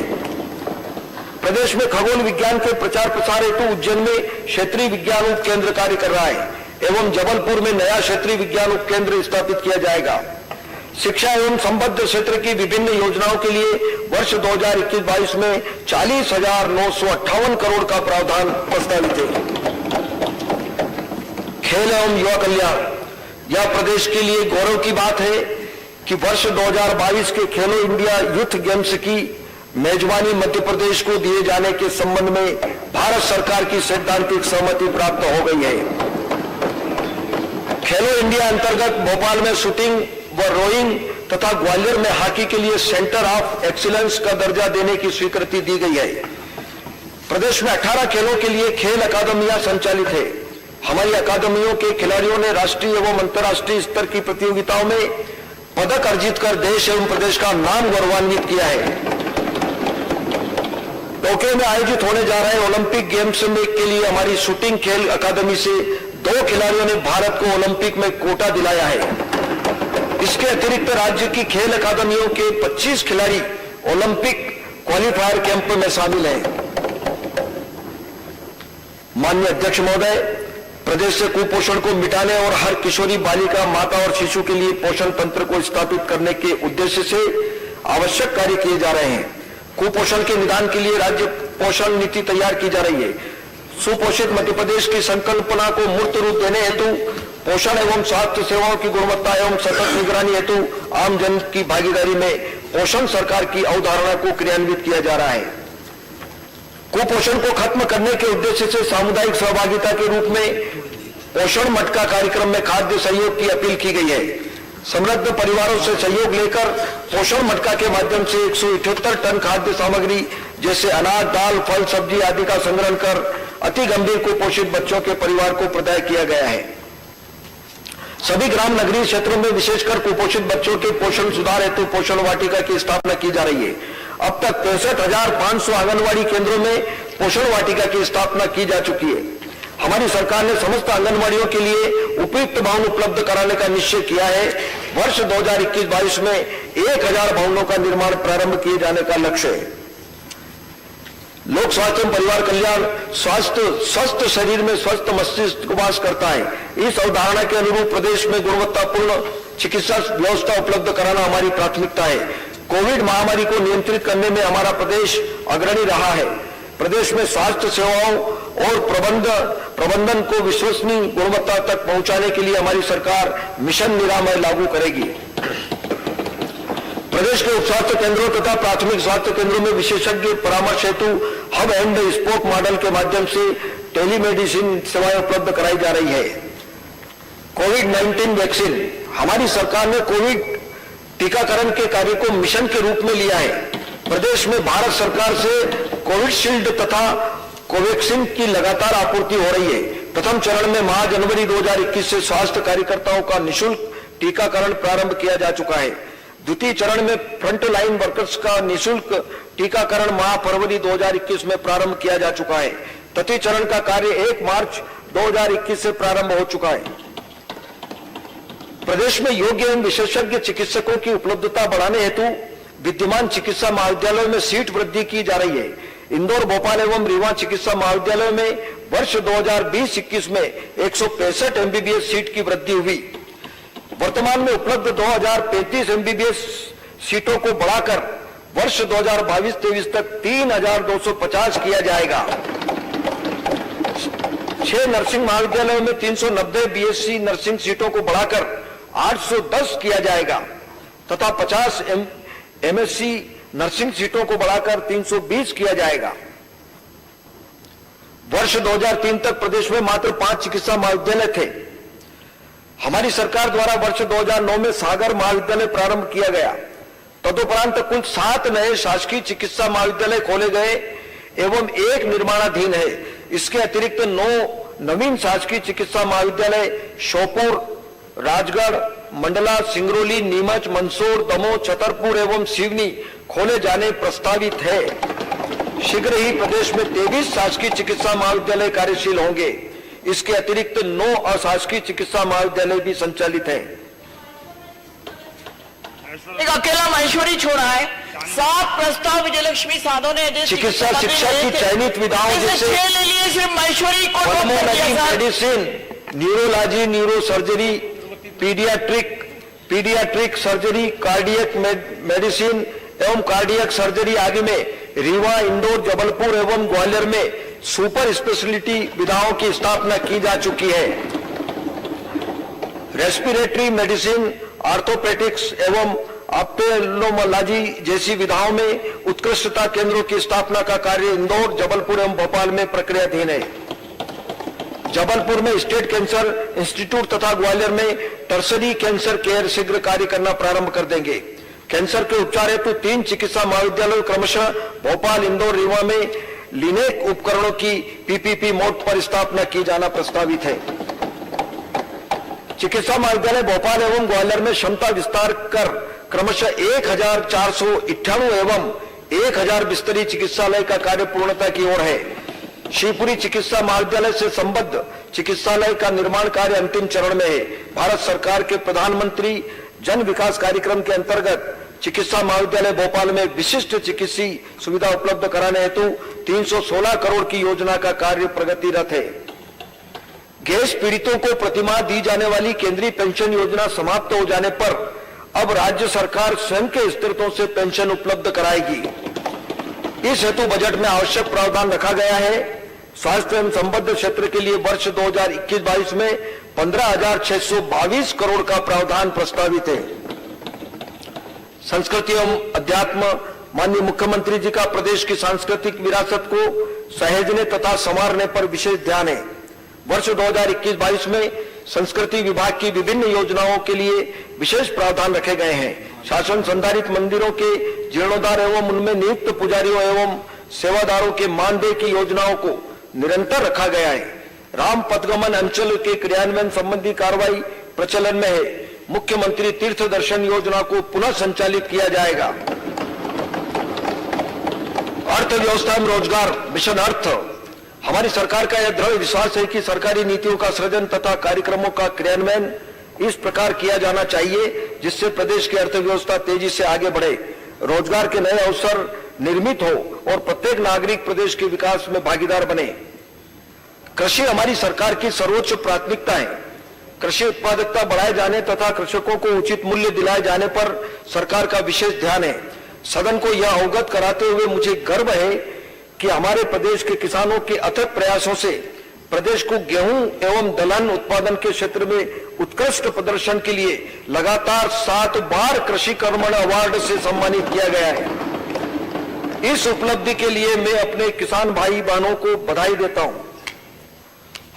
प्रदेश में खगोल विज्ञान के प्रचार प्रसार हेतु उज्जैन में क्षेत्रीय विज्ञान उप केंद्र कार्य कर रहा है एवं जबलपुर में नया क्षेत्रीय विज्ञान उप केंद्र स्थापित किया जाएगा। शिक्षा एवं संबद्ध क्षेत्र की विभिन्न योजनाओं के लिए वर्ष 2021-22 में 40,958 करोड़ का प्रावधान प्रस्तावित है। खेल एवं युवा कल्याण, यह प्रदेश के लिए गौरव की बात है कि वर्ष 2022 के खेलो इंडिया यूथ गेम्स की मेजबानी मध्य प्रदेश को दिए जाने के संबंध में भारत सरकार की सैद्धांतिक सहमति प्राप्त हो गई है। खेलो इंडिया अंतर्गत भोपाल में शूटिंग व रोइंग तथा ग्वालियर में हॉकी के लिए सेंटर ऑफ एक्सीलेंस का दर्जा देने की स्वीकृति दी गई है। प्रदेश में 18 खेलों के लिए खेल अकादमियां संचालित है। हमारी अकादमियों के खिलाड़ियों ने राष्ट्रीय एवं अंतर्राष्ट्रीय स्तर की प्रतियोगिताओं में पदक अर्जित कर देश एवं प्रदेश का नाम गौरवान्वित किया है। टोक्यो में आयोजित होने जा रहे ओलंपिक गेम्स में के लिए हमारी शूटिंग खेल अकादमी से 2 खिलाड़ियों ने भारत को ओलंपिक में कोटा दिलाया है। इसके अतिरिक्त राज्य की खेल अकादमियों के 25 खिलाड़ी ओलंपिक क्वालिफायर कैंप में शामिल हैं। माननीय अध्यक्ष महोदय, प्रदेश से कुपोषण को मिटाने और हर किशोरी बालिका, माता और शिशु के लिए पोषण तंत्र को स्थापित करने के उद्देश्य से आवश्यक कार्य किए जा रहे हैं। कुपोषण के निदान के लिए राज्य पोषण नीति तैयार की जा रही है। सुपोषित मध्य प्रदेश की संकल्पना को मूर्त रूप देने हेतु पोषण एवं स्वास्थ्य सेवाओं की गुणवत्ता एवं सतत निगरानी हेतु आम जन की भागीदारी में पोषण सरकार की अवधारणा को क्रियान्वित किया जा रहा है। कुपोषण को खत्म करने के उद्देश्य से सामुदायिक सहभागिता के रूप में पोषण मटका कार्यक्रम में खाद्य सहयोग की अपील की गई है। समृद्ध परिवारों से सहयोग लेकर पोषण मटका के माध्यम से 178 टन खाद्य सामग्री जैसे अनाज, दाल, फल, सब्जी आदि का संग्रहण कर अति गंभीर कुपोषित बच्चों के परिवार को प्रदान किया गया है। सभी ग्राम नगरीय क्षेत्रों में विशेषकर कुपोषित बच्चों के पोषण सुधार हेतु पोषण वाटिका की स्थापना की जा रही है। अब तक 63,500 आंगनवाड़ी केंद्रों में पोषण वाटिका की स्थापना की जा चुकी है। हमारी सरकार ने समस्त आंगनवाड़ियों के लिए उपयुक्त भवन उपलब्ध कराने का निश्चय किया है। वर्ष 2021-22 में 1000 भवनों का निर्माण प्रारंभ किए जाने का लक्ष्य है। लोक स्वास्थ्य एवं परिवार कल्याण, स्वास्थ्य स्वस्थ शरीर में स्वस्थ मस्तिष्क वास करता है। इस अवधारणा के अनुरूप प्रदेश में गुणवत्तापूर्ण चिकित्सा व्यवस्था उपलब्ध कराना हमारी प्राथमिकता है। कोविड महामारी को नियंत्रित करने में हमारा प्रदेश अग्रणी रहा है। प्रदेश में स्वास्थ्य सेवाओं और प्रबंधन को विश्वसनीय गुणवत्ता तक पहुंचाने के लिए हमारी सरकार मिशन निरामय लागू करेगी। प्रदेश के उप स्वास्थ्य केंद्रों तथा प्राथमिक स्वास्थ्य केंद्रों में विशेषज्ञ परामर्श हेतु हब एंड स्पोक मॉडल के माध्यम से टेलीमेडिसिन सेवाएं उपलब्ध कराई जा रही है। कोविड-19 वैक्सीन, हमारी सरकार ने कोविड टीकाकरण के कार्य को मिशन के रूप में लिया है। प्रदेश में भारत सरकार से कोविशील्ड तथा कोवैक्सीन की लगातार आपूर्ति हो रही है। प्रथम चरण में माह जनवरी 2021 से स्वास्थ्य कार्यकर्ताओं का निःशुल्क टीकाकरण प्रारंभ किया जा चुका है। द्वितीय चरण में फ्रंट लाइन वर्कर्स का निःशुल्क टीकाकरण माह फरवरी 2021 में प्रारंभ किया जा चुका है। तृतीय चरण का कार्य 1 मार्च 2021 से प्रारंभ हो चुका है। प्रदेश में योग्य एवं विशेषज्ञ चिकित्सकों की उपलब्धता बढ़ाने हेतु विद्यमान चिकित्सा महाविद्यालयों में सीट वृद्धि की जा रही है। इंदौर, भोपाल एवं रीवा चिकित्सा महाविद्यालयों में वर्ष 2020-21 में 165 एमबीबीएस सीट की वृद्धि हुई। वर्तमान में उपलब्ध 2035 एमबीबीएस सीटों को बढ़ाकर वर्ष 2022-23 तक 3250 किया जाएगा। 6 नर्सिंग महाविद्यालयों में 390 बीएससी नर्सिंग सीटों को बढ़ाकर 810 किया जाएगा तथा 50 एमएससी नर्सिंग सीटों को बढ़ाकर 320 किया जाएगा। वर्ष 2003 तक प्रदेश में मात्र 5 चिकित्सा महाविद्यालय थे। हमारी सरकार द्वारा वर्ष 2009 में सागर महाविद्यालय प्रारंभ किया गया। तदुपरांत कुल 7 नए शासकीय चिकित्सा महाविद्यालय खोले गए एवं 1 निर्माणाधीन है। इसके अतिरिक्त 9 नवीन शासकीय चिकित्सा महाविद्यालय श्योपुर, राजगढ़, मंडला, सिंगरौली, नीमच, मंदसौर, दमोह, छतरपुर एवं सिवनी खोले जाने प्रस्तावित है। शीघ्र ही प्रदेश में 23 शासकीय चिकित्सा महाविद्यालय कार्यशील होंगे। इसके अतिरिक्त 9 अशासकीय चिकित्सा महाविद्यालय भी संचालित हैं। एक अकेला महेश्वरी छोड़ा है। 7 प्रस्ताव विजयलक्ष्मी साधो ने चिकित्सा शिक्षा की चयनित विधाओं जैसे ले लिए, सिर्फ महेश्वरी को ड्रॉप कर दिया sir. Medicine, neurology, neuro surgery, paediatric surgery, cardiac medicine एवं कार्डियक सर्जरी आदि में रीवा, इंदौर, जबलपुर एवं ग्वालियर में सुपर स्पेशलिटी विधाओं की स्थापना की जा चुकी है। रेस्पिरेटरी मेडिसिन, आर्थोपेडिक्स एवं ऑप्थेल्मोलॉजी जैसी विधाओं में उत्कृष्टता केंद्रों की स्थापना का कार्य इंदौर, जबलपुर एवं भोपाल में प्रक्रियाधीन है। जबलपुर में स्टेट कैंसर इंस्टीट्यूट तथा ग्वालियर में टर्सरी कैंसर केयर शीघ्र कार्य करना प्रारंभ कर देंगे। कैंसर के उपचार हेतु 3 चिकित्सा महाविद्यालयों क्रमशः भोपाल, इंदौर, रीवा में लिनेक उपकरणों की पीपीपी मोड पर स्थापना की जाना प्रस्तावित है। चिकित्सा महाविद्यालय भोपाल एवं ग्वालियर में क्षमता विस्तार कर क्रमशः 1498 एवं 1000 बिस्तरी चिकित्सालय का कार्य पूर्णता की ओर है। शिवपुरी चिकित्सा महाविद्यालय से संबद्ध चिकित्सालय का निर्माण कार्य अंतिम चरण में है। भारत सरकार के प्रधानमंत्री जन विकास कार्यक्रम के अंतर्गत चिकित्सा महाविद्यालय भोपाल में विशिष्ट चिकित्सीय सुविधा उपलब्ध कराने हेतु 316 करोड़ की योजना का कार्य प्रगतिरत है। गैस पीड़ितों को प्रतिमाह दी जाने वाली केंद्रीय पेंशन योजना समाप्त हो जाने पर अब राज्य सरकार स्वयं के स्त्रोतों से पेंशन उपलब्ध कराएगी। इस हेतु बजट में आवश्यक प्रावधान रखा गया है। स्वास्थ्य एवं संबद्ध क्षेत्र के लिए वर्ष 2021-22 में 15,622 करोड़ का प्रावधान प्रस्तावित है। संस्कृति एवं अध्यात्म, माननीय मुख्यमंत्री जी का प्रदेश की सांस्कृतिक विरासत को सहेजने तथा संवारने पर विशेष ध्यान है। वर्ष 2021-22 में संस्कृति विभाग की विभिन्न योजनाओं के लिए विशेष प्रावधान रखे गए हैं। शासन संधारित मंदिरों के जीर्णोद्धार एवं उनमें नियुक्त पुजारियों एवं सेवादारों के मानदेय की योजनाओं को निरंतर रखा गया है। राम पथगमन अंचल के क्रियान्वयन संबंधी कार्रवाई प्रचलन में है। मुख्यमंत्री तीर्थ दर्शन योजना को पुनः संचालित किया जाएगा। अर्थव्यवस्था एवं रोजगार मिशन अर्थ, हमारी सरकार का यह दृढ़ विश्वास है कि सरकारी नीतियों का सृजन तथा कार्यक्रमों का क्रियान्वयन इस प्रकार किया जाना चाहिए जिससे प्रदेश की अर्थव्यवस्था तेजी से आगे बढ़े, रोजगार के नए अवसर निर्मित हो और प्रत्येक नागरिक प्रदेश के विकास में भागीदार बने। कृषि हमारी सरकार की सर्वोच्च प्राथमिकता है। कृषि उत्पादकता बढ़ाए जाने तथा कृषकों को उचित मूल्य दिलाए जाने पर सरकार का विशेष ध्यान है। सदन को यह अवगत कराते हुए मुझे गर्व है कि हमारे प्रदेश के किसानों के अथक प्रयासों से प्रदेश को गेहूं एवं दलहन उत्पादन के क्षेत्र में उत्कृष्ट प्रदर्शन के लिए लगातार 7 बार कृषि कर्मण अवार्ड से सम्मानित किया गया है। इस उपलब्धि के लिए मैं अपने किसान भाई बहनों को बधाई देता हूं।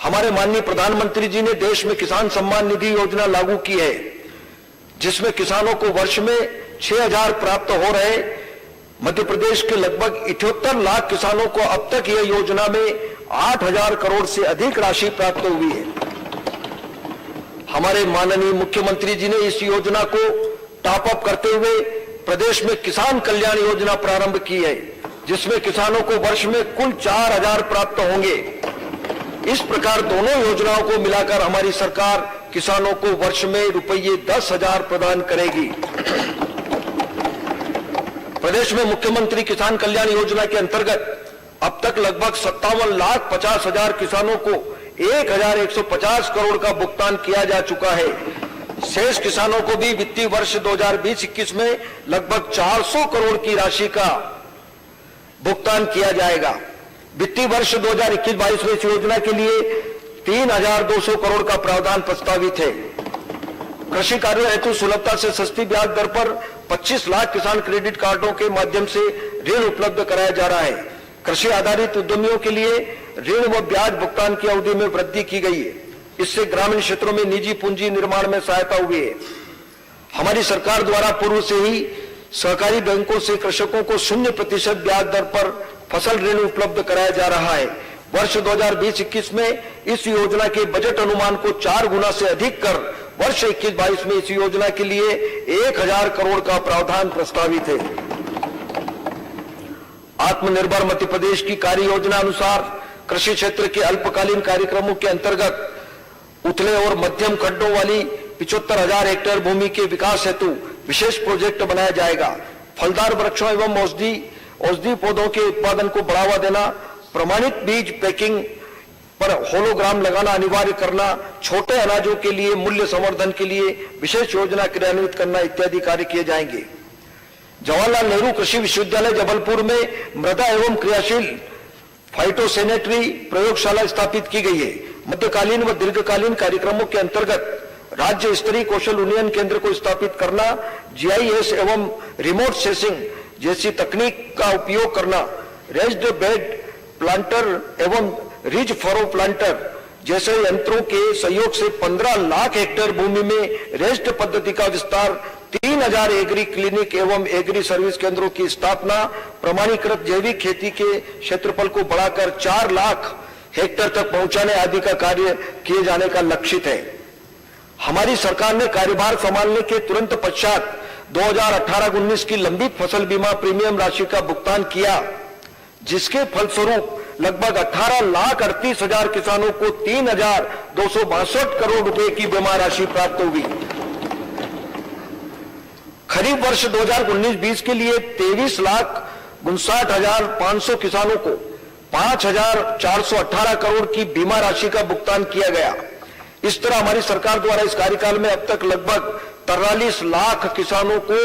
हमारे माननीय प्रधानमंत्री जी ने देश में किसान सम्मान निधि योजना लागू की है, जिसमें किसानों को वर्ष में 6,000 प्राप्त हो रहे। मध्य प्रदेश के लगभग 78 लाख किसानों को अब तक यह योजना में 8,000 करोड़ से अधिक राशि प्राप्त हुई है। हमारे माननीय मुख्यमंत्री जी ने इस योजना को टॉप अप करते हुए प्रदेश में किसान कल्याण योजना प्रारंभ की है, जिसमें किसानों को वर्ष में कुल 4,000 प्राप्त होंगे। इस प्रकार दोनों योजनाओं को मिलाकर हमारी सरकार किसानों को वर्ष में रुपये 10,000 प्रदान करेगी। प्रदेश में मुख्यमंत्री किसान कल्याण योजना के अंतर्गत अब तक लगभग 57,50,000 किसानों को 1,150 करोड़ का भुगतान किया जा चुका है। शेष किसानों को भी वित्तीय वर्ष 2020-21 में लगभग 400 करोड़ की राशि का भुगतान किया जाएगा। वित्तीय वर्ष 2021-22 में इस योजना के लिए 3,200 करोड़ का प्रावधान प्रस्तावित है। कृषि कार्यों हेतु सुलभता से सस्ती ब्याज दर पर 25 लाख किसान क्रेडिट कार्डों के माध्यम से ऋण उपलब्ध कराया जा रहा है। कृषि आधारित उद्यमियों के लिए ऋण व ब्याज भुगतान की अवधि में वृद्धि की गई है। इससे ग्रामीण क्षेत्रों में निजी पूंजी निर्माण में सहायता हुई है। हमारी सरकार द्वारा पूर्व से ही सहकारी बैंकों से कृषकों को 0% ब्याज दर पर फसल ऋण उपलब्ध कराया जा रहा है। वर्ष 2020-21 में इस योजना के बजट अनुमान को 4 गुना से अधिक कर वर्ष 21-22 में इस योजना के लिए 1000 करोड़ का प्रावधान प्रस्तावित है। आत्मनिर्भर मध्य प्रदेश की कार्य योजना अनुसार कृषि क्षेत्र के अल्पकालीन कार्यक्रमों के अंतर्गत उथले और मध्यम खड्डों वाली 75,000 हेक्टेयर भूमि के विकास हेतु विशेष प्रोजेक्ट बनाया जाएगा। फलदार वृक्षों एवं औषधि पौधों के उत्पादन को बढ़ावा देना, प्रमाणित बीज पैकिंग पर होलोग्राम लगाना अनिवार्य करना, छोटे अनाजों के लिए मूल्य संवर्धन के लिए विशेष योजना क्रियान्वित करना इत्यादि कार्य किए जाएंगे। जवाहरलाल नेहरू कृषि विश्वविद्यालय जबलपुर में मृदा एवं क्रियाशील फाइटोसैनिटरी प्रयोगशाला स्थापित की गई है। मध्यकालीन व दीर्घकालीन कार्यक्रमों के अंतर्गत राज्य स्तरीय कौशल उन्नयन केंद्र को स्थापित करना, GIS एवं रिमोट सेंसिंग जैसी तकनीक का उपयोग करना, रेज्ड बेड प्लांटर एवं रिज फरो प्लांटर जैसे यंत्रों के सहयोग से 15 लाख हेक्टेयर भूमि में रेस्ट पद्धति का विस्तार, 3000 एग्री क्लिनिक एवं एग्री सर्विस केंद्रों की स्थापना, प्रमाणीकृत जैविक खेती के क्षेत्रफल को बढ़ाकर 4 लाख हेक्टेयर तक पहुंचाने आदि का कार्य किए जाने का लक्षित है। हमारी सरकार ने कार्यभार संभालने के तुरंत पश्चात 2018-19 की लंबित फसल बीमा प्रीमियम राशि का भुगतान किया, जिसके फलस्वरूप लगभग 18,38,000 किसानों को 3,262 करोड़ रुपए की बीमा राशि प्राप्त होगी। खरीफ वर्ष 2019-20 के लिए 23,59,500 किसानों को 5,418 करोड़ की बीमा राशि का भुगतान किया गया। इस तरह हमारी सरकार द्वारा इस कार्यकाल में अब तक लगभग 43 लाख किसानों को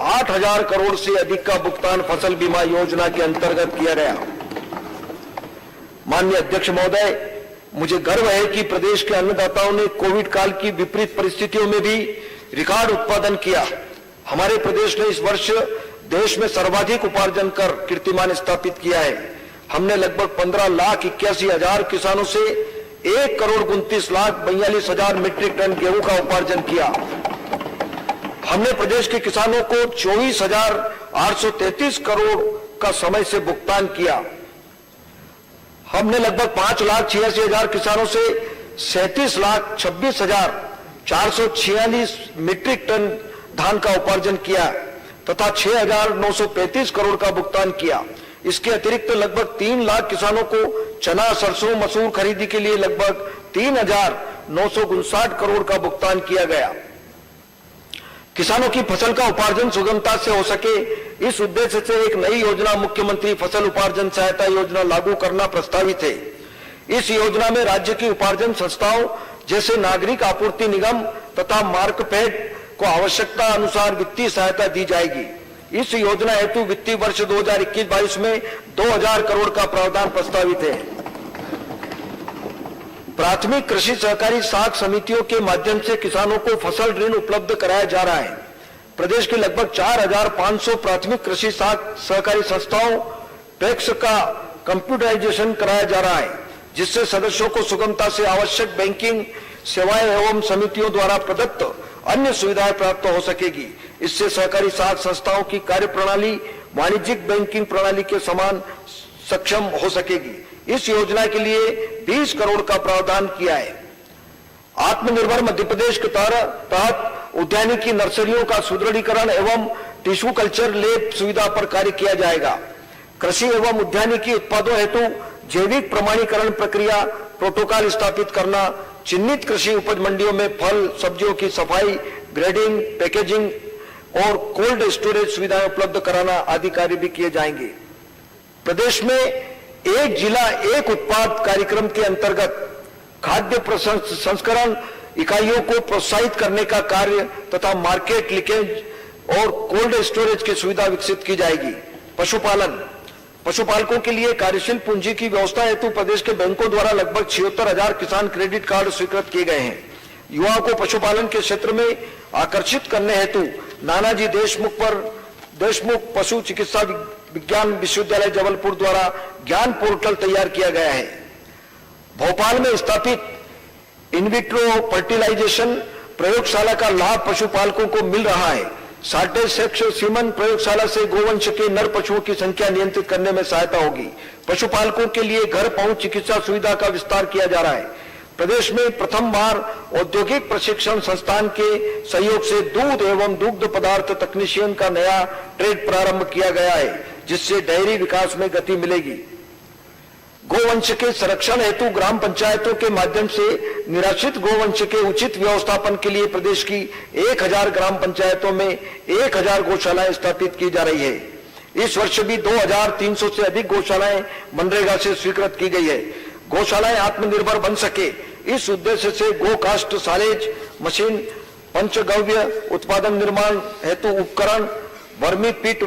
8,000 करोड़ से अधिक का भुगतान फसल बीमा योजना के अंतर्गत किया गया। माननीय अध्यक्ष महोदय, मुझे गर्व है कि प्रदेश के अन्नदाताओं ने कोविड काल की विपरीत परिस्थितियों में भी रिकॉर्ड उत्पादन किया। हमारे प्रदेश ने इस वर्ष देश में सर्वाधिक उपार्जन कर कीर्तिमान स्थापित किया है। हमने लगभग 15,81,000 किसानों से 1,29,42,000 मीट्रिक टन गेहूं का उपार्जन किया। हमने प्रदेश के किसानों को 24,833 करोड़ का समय से भुगतान किया। हमने लगभग 5,86,000 किसानों से 37,26,446 मीट्रिक टन धान का उपार्जन किया तथा 6,935 करोड़ का भुगतान किया। इसके अतिरिक्त लगभग 3 लाख किसानों को चना, सरसों, मसूर खरीदी के लिए लगभग 3,959 करोड़ का भुगतान किया गया। किसानों की फसल का उपार्जन सुगमता से हो सके, इस उद्देश्य से एक नई योजना मुख्यमंत्री फसल उपार्जन सहायता योजना लागू करना प्रस्तावित है। इस योजना में राज्य की उपार्जन संस्थाओं जैसे नागरिक आपूर्ति निगम तथा मार्कफेड को आवश्यकता अनुसार वित्तीय सहायता दी जाएगी। इस योजना हेतु वित्तीय वर्ष 2021-22 में 2,000 करोड़ का प्रावधान प्रस्तावित है। प्राथमिक कृषि सहकारी साख समितियों के माध्यम से किसानों को फसल ऋण उपलब्ध कराया जा रहा है। प्रदेश के लगभग 4,500 प्राथमिक कृषि साख सहकारी संस्थाओं पैक्स का कंप्यूटराइजेशन कराया जा रहा है, जिससे सदस्यों को सुगमता से आवश्यक बैंकिंग सेवाएं एवं समितियों द्वारा प्रदत्त अन्य सुविधाएं प्राप्त हो सकेगी। इससे सहकारी साख संस्थाओं की कार्य प्रणाली वाणिज्यिक बैंकिंग प्रणाली के समान सक्षम हो सकेगी। इस योजना के लिए 20 करोड़ का प्रावधान किया है। आत्मनिर्भर मध्य प्रदेश के तहत उद्यानिकी नर्सरियों का सुदृढ़ीकरण एवं टिश्यू कल्चर लैब सुविधा पर कार्य किया जाएगा। कृषि एवं उद्यानिकी उत्पादों हेतु जैविक प्रमाणीकरण प्रक्रिया प्रोटोकॉल स्थापित करना, चिन्हित कृषि उपज मंडियों में फल सब्जियों की सफाई, ग्रेडिंग, पैकेजिंग और कोल्ड स्टोरेज सुविधाएं उपलब्ध कराना आदि कार्य भी किए जाएंगे। प्रदेश में एक जिला एक उत्पाद कार्यक्रम के अंतर्गत खाद्य प्रसंस्करण इकाइयों को प्रोत्साहित करने का कार्य तथा मार्केट लिंकेज और कोल्ड स्टोरेज की सुविधा विकसित की जाएगी। पशुपालकों के लिए कार्यशील पूंजी की व्यवस्था हेतु प्रदेश के बैंकों द्वारा लगभग 76,000 किसान क्रेडिट कार्ड स्वीकृत किए गए हैं। युवाओं को पशुपालन के क्षेत्र में आकर्षित करने हेतु नानाजी देशमुख पशु चिकित्सा विज्ञान विश्वविद्यालय जबलपुर द्वारा ज्ञान पोर्टल तैयार किया गया है। भोपाल में स्थापित इनविट्रो फर्टिलाइजेशन प्रयोगशाला का लाभ पशुपालकों को मिल रहा है। साल्टेसेक्स सीमन प्रयोगशाला से गोवंश के नर पशुओं की संख्या नियंत्रित करने में सहायता होगी। पशुपालकों के लिए घर पहुंच चिकित्सा सुविधा का विस्तार किया जा रहा है। प्रदेश में प्रथम बार औद्योगिक प्रशिक्षण संस्थान के सहयोग से दूध एवं दुग्ध पदार्थ तकनीशियन का नया ट्रेड प्रारंभ किया गया है, जिससे डेयरी विकास में गति मिलेगी। गोवंश के संरक्षण हेतु ग्राम पंचायतों के माध्यम से निराश्रित गोवंश के उचित व्यवस्थापन के लिए प्रदेश की 1000 ग्राम पंचायतों में 1000 गौशालाएं स्थापित की जा रही है। इस वर्ष भी 2300 से अधिक गौशालाएं मनरेगा से स्वीकृत की गई है। गौशालाएं आत्मनिर्भर बन सके, इस उद्देश्य से गो कास्ट सालेज मशीन, पंचगव्य उत्पादन निर्माण हेतु उपकरण, वर्मी पीट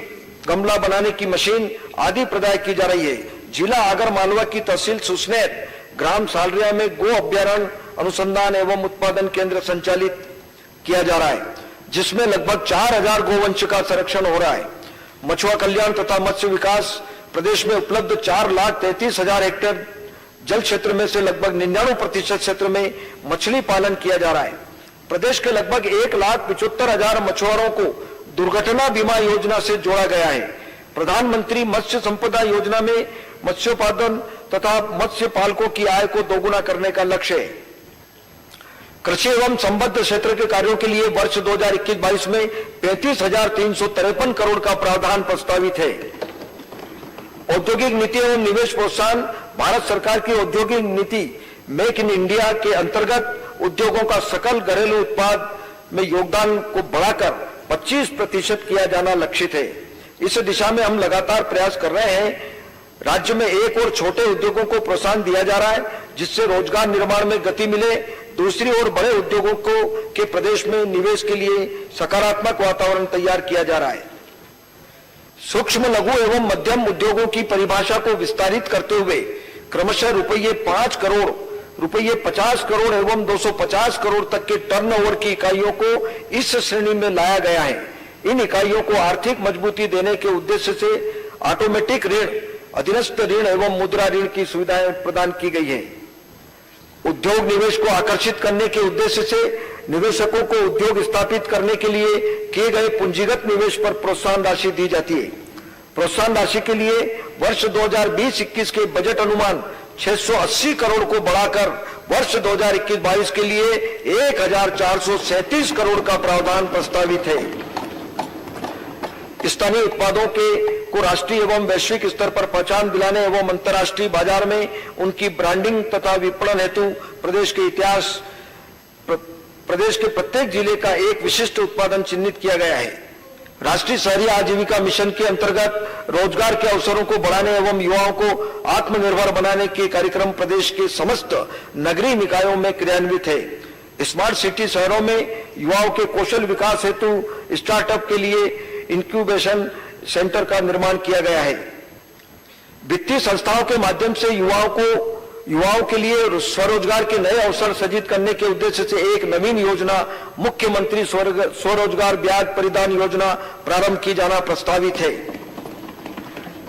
गमला बनाने की मशीन आदि प्रदाय की जा रही है। जिला आगर मालवा की तहसील सुसनेर ग्राम सालरिया में गो अभ्यारण्य अनुसंधान एवं उत्पादन केंद्र संचालित किया जा रहा है, जिसमें लगभग 4000 गोवंश का संरक्षण हो रहा है। मछुआ कल्याण तथा मत्स्य विकास प्रदेश में उपलब्ध 4,33,000 हेक्टेयर जल क्षेत्र में से लगभग 99% क्षेत्र में मछली पालन किया जा रहा है। प्रदेश के लगभग 1,75,000 मछुआरों को दुर्घटना बीमा योजना से जोड़ा गया है। प्रधानमंत्री मत्स्य संपदा योजना में मत्स्योत्पादन तथा मत्स्य पालकों की आय को दोगुना करने का लक्ष्य है। कृषि एवं संबद्ध क्षेत्र के कार्यों के लिए वर्ष 2021-22 में 35,353 करोड़ का प्रावधान प्रस्तावित है। औद्योगिक नीति एवं निवेश प्रोत्साहन भारत सरकार की औद्योगिक नीति मेक इन इंडिया के अंतर्गत उद्योगों का सकल घरेलू उत्पाद में योगदान को बढ़ाकर 25% किया जाना लक्षित है। इस दिशा में हम लगातार प्रयास कर रहे हैं। राज्य में एक और छोटे उद्योगों को प्रोत्साहन दिया जा रहा है, जिससे रोजगार निर्माण में गति मिले। दूसरी ओर बड़े उद्योगों को के प्रदेश में निवेश के लिए सकारात्मक वातावरण तैयार किया जा रहा है। सूक्ष्म लघु एवं मध्यम उद्योगों की परिभाषा को विस्तारित करते हुए क्रमशः रुपये 5 करोड़, रुपये 50 करोड़ एवं 250 करोड़ तक के टर्नओवर की इकाइयों को इस श्रेणी में लाया गया है। इन इकाइयों को आर्थिक मजबूती देने के उद्देश्य से ऑटोमेटिक ऋण, अधीनस्थ ऋण एवं मुद्रा ऋण की सुविधाएं प्रदान की गई है। उद्योग निवेश को आकर्षित करने के उद्देश्य से निवेशकों को उद्योग स्थापित करने के लिए किए गए पूंजीगत निवेश पर प्रोत्साहन राशि दी जाती है। प्रोत्साहन राशि के लिए वर्ष 2020-21 के बजट अनुमान 680 करोड़ को बढ़ाकर वर्ष 2021-22 के लिए 1437 करोड़ का प्रावधान प्रस्तावित है। स्थानीय उत्पादों को राष्ट्रीय एवं वैश्विक स्तर पर पहचान दिलाने एवं अंतर्राष्ट्रीय बाजार में उनकी ब्रांडिंग तथा विपणन हेतु प्रदेश के प्रत्येक जिले का एक विशिष्ट उत्पादन चिन्हित किया गया है। राष्ट्रीय शहरी आजीविका मिशन के अंतर्गत रोजगार के अवसरों को बढ़ाने एवं युवाओं को आत्मनिर्भर बनाने के कार्यक्रम प्रदेश के समस्त नगरीय निकायों में क्रियान्वित है। स्मार्ट सिटी शहरों में युवाओं के कौशल विकास हेतु स्टार्टअप के लिए इंक्यूबेशन सेंटर का निर्माण किया गया है। वित्तीय संस्थाओं के माध्यम से युवाओं के लिए स्वरोजगार के नए अवसर सृजित करने के उद्देश्य से एक नवीन योजना मुख्यमंत्री स्वरोजगार ब्याज परिदान योजना प्रारंभ की जाना प्रस्तावित है।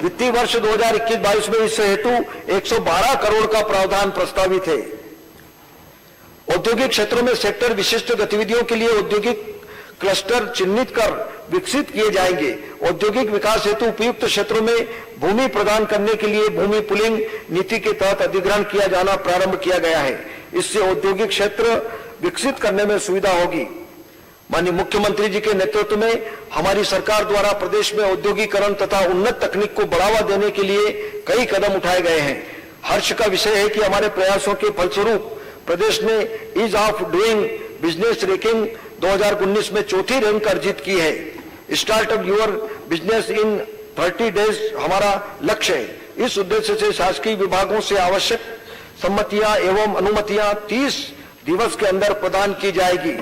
वित्तीय वर्ष 2021-22 में इस हेतु 112 करोड़ का प्रावधान प्रस्तावित है। औद्योगिक क्षेत्रों में सेक्टर विशिष्ट गतिविधियों के लिए औद्योगिक क्लस्टर चिन्हित कर विकसित किए जाएंगे। औद्योगिक विकास हेतु उपयुक्त क्षेत्रों में भूमि प्रदान करने के लिए भूमि पुलिंग नीति के तहत अधिग्रहण किया जाना प्रारंभ किया गया है। इससे औद्योगिक क्षेत्र विकसित करने में सुविधा होगी। माननीय मुख्यमंत्री जी के नेतृत्व में हमारी सरकार द्वारा प्रदेश में औद्योगिकरण तथा उन्नत तकनीक को बढ़ावा देने के लिए कई कदम उठाए गए हैं। हर्ष का विषय है कि हमारे प्रयासों के फलस्वरूप प्रदेश ने ease of doing business ranking 2019 में चौथी रैंक अर्जित की है। Startup your business in 30 days हमारा लक्ष्य है। इस उद्देश्य से शासकीय विभागों से आवश्यक सम्मतियां एवं अनुमतियां 30 दिवस के अंदर प्रदान की जाएगी।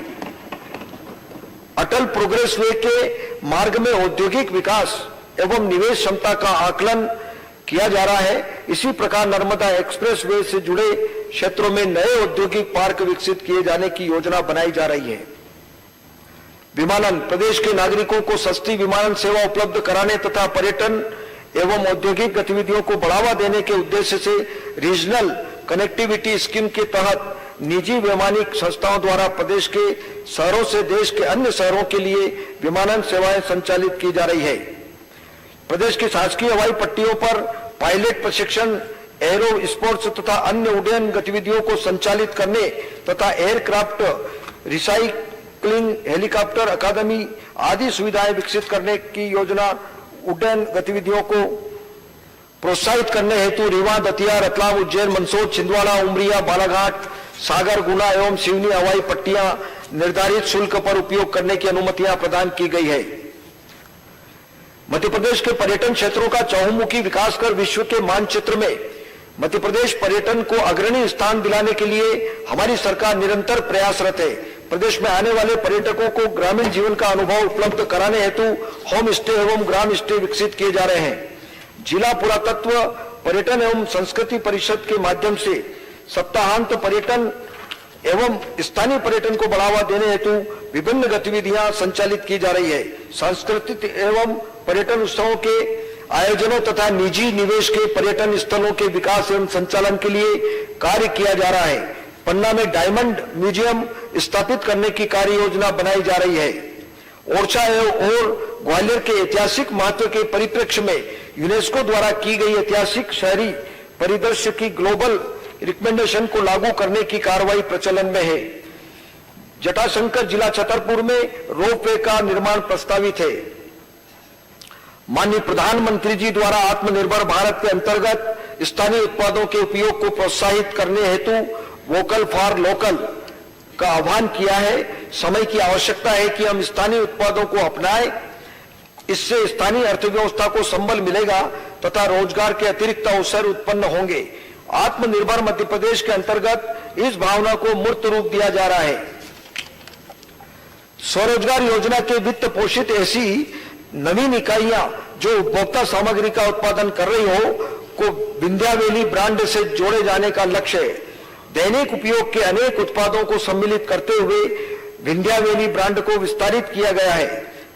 अटल प्रोग्रेस वे के मार्ग में औद्योगिक विकास एवं निवेश क्षमता का आकलन किया जा रहा है। इसी प्रकार नर्मदा एक्सप्रेस वे से जुड़े क्षेत्रों में नए औद्योगिक पार्क विकसित किए जाने की योजना बनाई जा रही है। विमानन, प्रदेश के नागरिकों को सस्ती विमानन सेवा उपलब्ध कराने तथा पर्यटन एवं औद्योगिक गतिविधियों को बढ़ावा देने के उद्देश्य से रीजनल कनेक्टिविटी स्कीम के तहत निजी वैमानिक संस्थाओं द्वारा प्रदेश के शहरों से देश के अन्य शहरों के लिए विमानन सेवाएं संचालित की जा रही है। प्रदेश की शासकीय हवाई पट्टियों पर पायलट प्रशिक्षण एरो स्पोर्ट्स तथा अन्य उड्डयन गतिविधियों को संचालित करने तथा एयरक्राफ्ट रिसाइक्लिंग, हेलीकॉप्टर अकादमी आदि सुविधाएं विकसित करने की योजना उड्डयन गतिविधियों को प्रोत्साहित करने हेतु रीवा, दतिया, रतलाम, उज्जैन, मंदसौर, छिंदवाड़ा, उमरिया, बालाघाट, सागर, गुना एवं सिवनी हवाई पट्टियां निर्धारित शुल्क पर उपयोग करने की अनुमतियां प्रदान की गई है। मध्य प्रदेश के पर्यटन क्षेत्रों का चहुमुखी विकास कर विश्व के मानचित्र में मध्य प्रदेश पर्यटन को अग्रणी स्थान दिलाने के लिए हमारी सरकार निरंतर प्रयासरत है। प्रदेश में आने वाले पर्यटकों को ग्रामीण जीवन का अनुभव उपलब्ध कराने हेतु होम स्टे एवं ग्राम स्टे विकसित किए जा रहे हैं। जिला पुरातत्व पर्यटन एवं संस्कृति परिषद के माध्यम से सप्ताहांत पर्यटन एवं स्थानीय पर्यटन को बढ़ावा देने हेतु विभिन्न गतिविधियां संचालित की जा रही है। सांस्कृतिक एवं पर्यटन उत्सवों के आयोजनों तथा निजी निवेश के पर्यटन स्थलों के विकास एवं संचालन के लिए कार्य किया जा रहा है। पन्ना में डायमंड म्यूजियम स्थापित करने की कार्य योजना बनाई जा रही है। ओरछा और ग्वालियर के ऐतिहासिक महत्व के परिप्रेक्ष्य में यूनेस्को द्वारा की गई ऐतिहासिक शहरी परिदृश्य की ग्लोबल रिकमेंडेशन को लागू करने की कार्रवाई प्रचलन में है। जटाशंकर जिला छतरपुर में रोपवे का निर्माण प्रस्तावित है। माननीय प्रधानमंत्री जी द्वारा आत्मनिर्भर भारत के अंतर्गत स्थानीय उत्पादों के उपयोग को प्रोत्साहित करने हेतु वोकल फॉर लोकल का आह्वान किया है। समय की आवश्यकता है कि हम स्थानीय उत्पादों को अपनाएं। इससे स्थानीय अर्थव्यवस्था को संबल मिलेगा तथा रोजगार के अतिरिक्त अवसर उत्पन्न होंगे। आत्मनिर्भर मध्य प्रदेश के अंतर्गत इस भावना को मूर्त रूप दिया जा रहा है। स्वरोजगार योजना के वित्त पोषित ऐसी नवीन इकाइयां जो उपभोक्ता सामग्री का उत्पादन कर रही हो को विंध्या वैली ब्रांड से जोड़े जाने का लक्ष्य है। दैनिक उपयोग के अनेक उत्पादों को सम्मिलित करते हुए विंध्या वैली ब्रांड को विस्तारित किया गया है।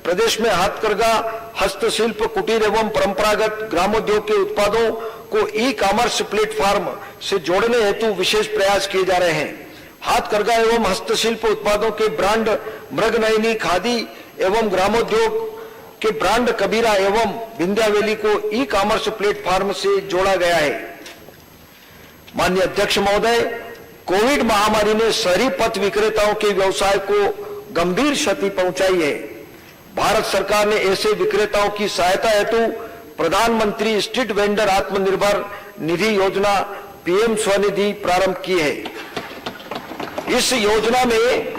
प्रदेश में हाथकरघा, हस्तशिल्प, कुटीर एवं परंपरागत ग्रामोद्योग के उत्पादों को ई कॉमर्स प्लेटफॉर्म से जोड़ने हेतु विशेष प्रयास किए जा रहे हैं। हाथकरघा एवं हस्तशिल्प उत्पादों के ब्रांड मृगनयनी, खादी एवं ग्रामोद्योग के ब्रांड कबीरा एवं विंध्या वैली को ई कॉमर्स प्लेटफॉर्म से जोड़ा गया है। माननीय अध्यक्ष महोदय, कोविड महामारी ने शहरी पथ विक्रेताओं के व्यवसाय को गंभीर क्षति पहुंचाई है। भारत सरकार ने ऐसे विक्रेताओं की सहायता हेतु प्रधानमंत्री स्ट्रीट वेंडर आत्मनिर्भर निधि योजना पीएम स्वनिधि प्रारंभ की है। इस योजना में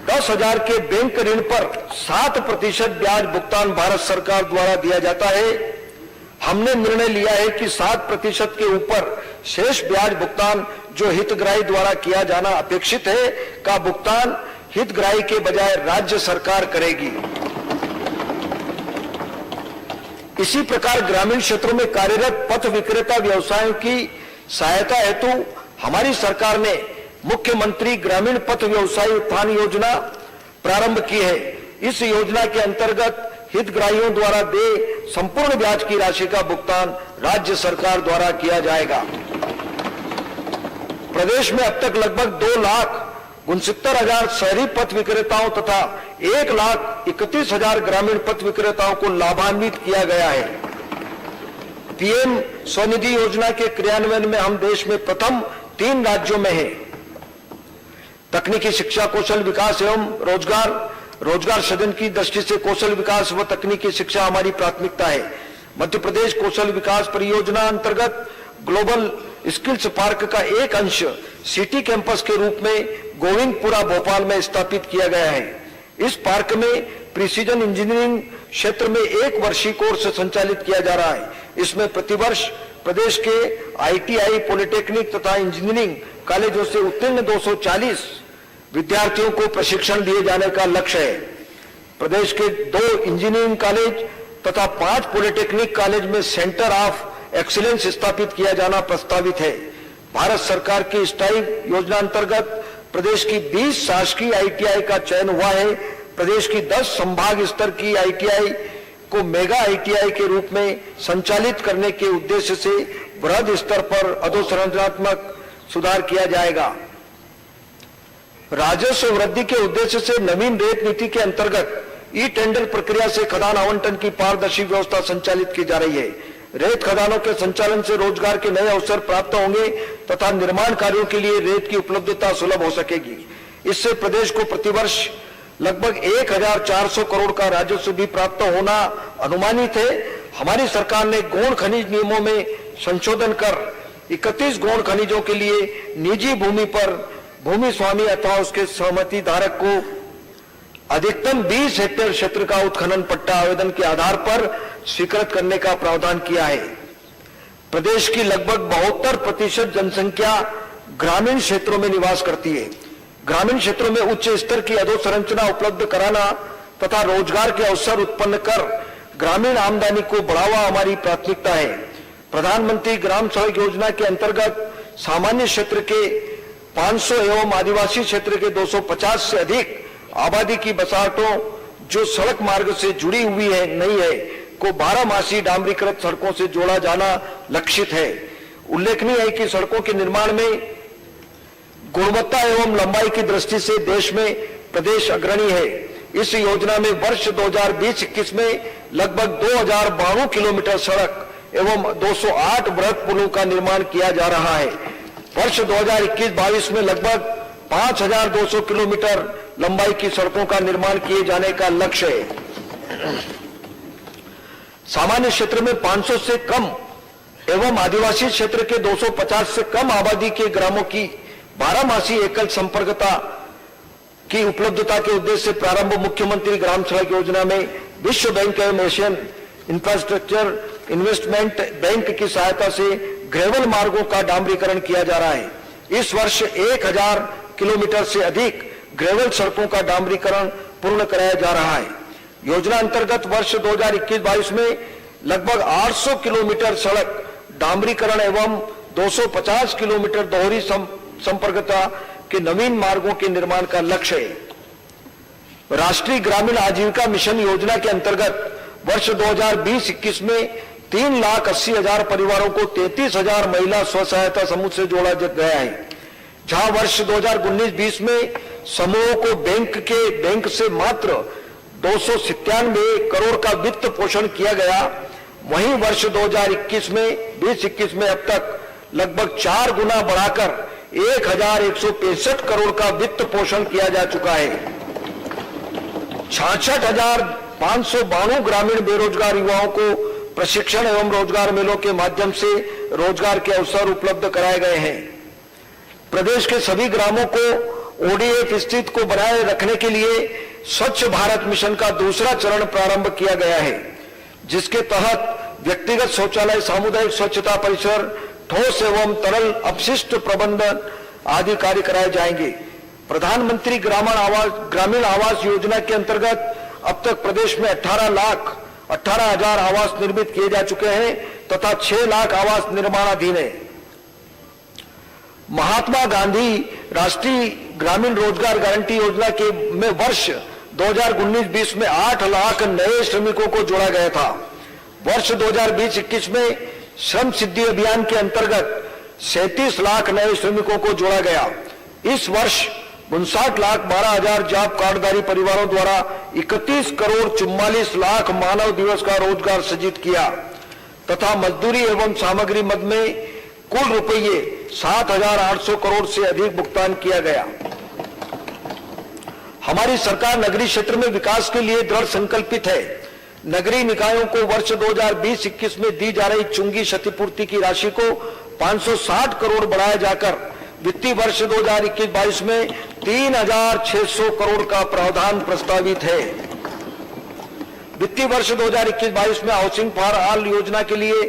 10,000 के बैंक ऋण पर 7% ब्याज भुगतान भारत सरकार द्वारा दिया जाता है। हमने निर्णय लिया है कि 7% के ऊपर शेष ब्याज भुगतान जो हितग्राही द्वारा किया जाना अपेक्षित है का भुगतान हितग्राही के बजाय राज्य सरकार करेगी। इसी प्रकार ग्रामीण क्षेत्रों में कार्यरत पथ विक्रेता व्यवसायों की सहायता हेतु हमारी सरकार ने मुख्यमंत्री ग्रामीण पथ व्यवसायी उत्थान योजना प्रारंभ की है। इस योजना के अंतर्गत हितग्राहियों द्वारा दे संपूर्ण ब्याज की राशि का भुगतान राज्य सरकार द्वारा किया जाएगा। प्रदेश में अब तक लगभग 2,69,000 शहरी पथ विक्रेताओं तथा 1,31,000 ग्रामीण पथ विक्रेताओं को लाभान्वित किया गया है। पीएम स्वनिधि योजना के क्रियान्वयन में हम देश में प्रथम 3 राज्यों में हैं। तकनीकी शिक्षा, कौशल विकास एवं रोजगार सृजन की दृष्टि से कौशल विकास व तकनीकी शिक्षा हमारी प्राथमिकता है। मध्य प्रदेश कौशल विकास परियोजना अंतर्गत ग्लोबल स्किल्स पार्क का एक अंश सिटी कैंपस के रूप में गोविंदपुरा भोपाल में स्थापित किया गया है। इस पार्क में प्रिसीजन इंजीनियरिंग क्षेत्र में 1 वर्षीय कोर्स संचालित किया जा रहा है। इसमें प्रतिवर्ष प्रदेश के आईटीआई, पॉलिटेक्निक तथा इंजीनियरिंग कॉलेजों से उत्तीर्ण 240 विद्यार्थियों को प्रशिक्षण दिए जाने का लक्ष्य है। प्रदेश के 2 इंजीनियरिंग कॉलेज तथा 5 पॉलिटेक्निक कॉलेज में सेंटर ऑफ एक्सीलेंस स्थापित किया जाना प्रस्तावित है। भारत सरकार की स्टाइल योजना अंतर्गत प्रदेश की 20 शासकीय आईटीआई का चयन हुआ है। प्रदेश की 10 संभाग स्तर की आईटीआई को मेगा आईटीआई के रूप में संचालित करने के उद्देश्य से वृहद स्तर पर अधोसंरचनात्मक सुधार किया जाएगा। राजस्व वृद्धि के उद्देश्य से नवीन रेत नीति के अंतर्गत ई टेंडर प्रक्रिया से खदान आवंटन की पारदर्शी व्यवस्था संचालित की जा रही है। रेत खदानों के संचालन से रोजगार के नए अवसर प्राप्त होंगे तथा निर्माण कार्यों के लिए रेत की उपलब्धता सुलभ हो सकेगी। इससे प्रदेश को प्रतिवर्ष लगभग 1400 करोड़ का राजस्व भी प्राप्त होना अनुमानित है। हमारी सरकार ने गौण खनिज नियमों में संशोधन कर 31 गौण खनिजों के लिए निजी भूमि पर भूमि स्वामी अथवा उसके सहमति धारक को अधिकतम 20 हेक्टेयर क्षेत्र का उत्खनन पट्टा आवेदन के आधार पर स्वीकृत करने का प्रावधान किया है। प्रदेश की लगभग 72% जनसंख्या ग्रामीण क्षेत्रों में निवास करती है। ग्रामीण क्षेत्रों में उच्च स्तर की अधोसंरचना उपलब्ध कराना तथा रोजगार के अवसर उत्पन्न कर ग्रामीण आमदनी को बढ़ावा हमारी प्राथमिकता है। प्रधानमंत्री ग्राम सड़क योजना के अंतर्गत सामान्य क्षेत्र के 500 एवं आदिवासी क्षेत्र के 250 से अधिक आबादी की बसाहटों जो सड़क मार्ग से जुड़ी हुई है नहीं है को 12 मासी डामरीकृत सड़कों से जोड़ा जाना लक्षित है। उल्लेखनीय है कि सड़कों के निर्माण में गुणवत्ता एवं लंबाई की दृष्टि से देश में प्रदेश अग्रणी है। इस योजना में वर्ष 2020-21 में लगभग 2092 किलोमीटर सड़क एवं 208 बृहद पुलों का निर्माण किया जा रहा है। वर्ष 2021-22 में लगभग 5200 किलोमीटर लंबाई की सड़कों का निर्माण किए जाने का लक्ष्य है। सामान्य क्षेत्र में 500 से कम एवं आदिवासी क्षेत्र के 250 से कम आबादी के ग्रामों की 12 मासी एकल संपर्कता की उपलब्धता के उद्देश्य से प्रारंभ मुख्यमंत्री ग्राम सड़क योजना में विश्व बैंक एवं एशियन इंफ्रास्ट्रक्चर इन्वेस्टमेंट बैंक की सहायता से ग्रेवल मार्गों का डामरीकरण किया जा रहा है। इस वर्ष 1000 किलोमीटर से अधिक ग्रेवल सड़कों का डामरीकरण पूर्ण कराया जा रहा है। योजना अंतर्गत वर्ष 2021-22 में लगभग 800 किलोमीटर सड़क डामरीकरण एवं 250 किलोमीटर दोहरी संपर्कता के नवीन मार्गों के निर्माण का लक्ष्य है। राष्ट्रीय ग्रामीण आजीविका मिशन योजना के अंतर्गत वर्ष 2020-21 में 3,80,000 परिवारों को 33,000 महिला स्व सहायता समूह से जोड़ा गया है। जहां वर्ष 2019-20 में समूहों को बैंक से मात्र 297 करोड़ का वित्त पोषण किया गया, वहीं वर्ष 2021 में अब तक लगभग 4 गुना बढ़ाकर 1,165 करोड़ का वित्त पोषण किया जा चुका है। 66,592 ग्रामीण बेरोजगार युवाओं को प्रशिक्षण एवं रोजगार मेलों के माध्यम से रोजगार के अवसर उपलब्ध कराए गए हैं। प्रदेश के सभी ग्रामों को ओडीएफ स्थिति को बनाए रखने के लिए स्वच्छ भारत मिशन का दूसरा चरण प्रारंभ किया गया है, जिसके तहत व्यक्तिगत शौचालय, सामुदायिक स्वच्छता परिसर, ठोस एवं तरल अपशिष्ट प्रबंधन आदि कार्य कराए जाएंगे। प्रधानमंत्री ग्रामीण आवास योजना के अंतर्गत अब तक प्रदेश में 18,00,000 आवास निर्मित किए जा चुके हैं तथा 6 लाख आवास निर्माणाधीन है। महात्मा गांधी राष्ट्रीय ग्रामीण रोजगार गारंटी योजना के में वर्ष 2019-20 में 8 लाख नए श्रमिकों को जोड़ा गया था। वर्ष 2020-21 में श्रम सिद्धि अभियान के अंतर्गत 37 लाख नए श्रमिकों को जोड़ा गया। इस वर्ष 59,12,000 जॉब कार्डधारी परिवारों द्वारा 31 करोड़ 44 लाख मानव दिवस का रोजगार सृजित किया तथा मजदूरी एवं सामग्री मद में कुल रुपये 7,800 करोड़ से अधिक भुगतान किया गया। हमारी सरकार नगरीय क्षेत्र में विकास के लिए दृढ़ संकल्पित है। नगरीय निकायों को वर्ष 2020-21 में दी जा रही चुंगी क्षतिपूर्ति की राशि को 560 करोड़ बढ़ाया जाकर वित्तीय वर्ष 2021-22 में 3,600 करोड़ का प्रावधान प्रस्तावित है। वित्तीय वर्ष 2021-22 में हाउसिंग फॉर ऑल योजना के लिए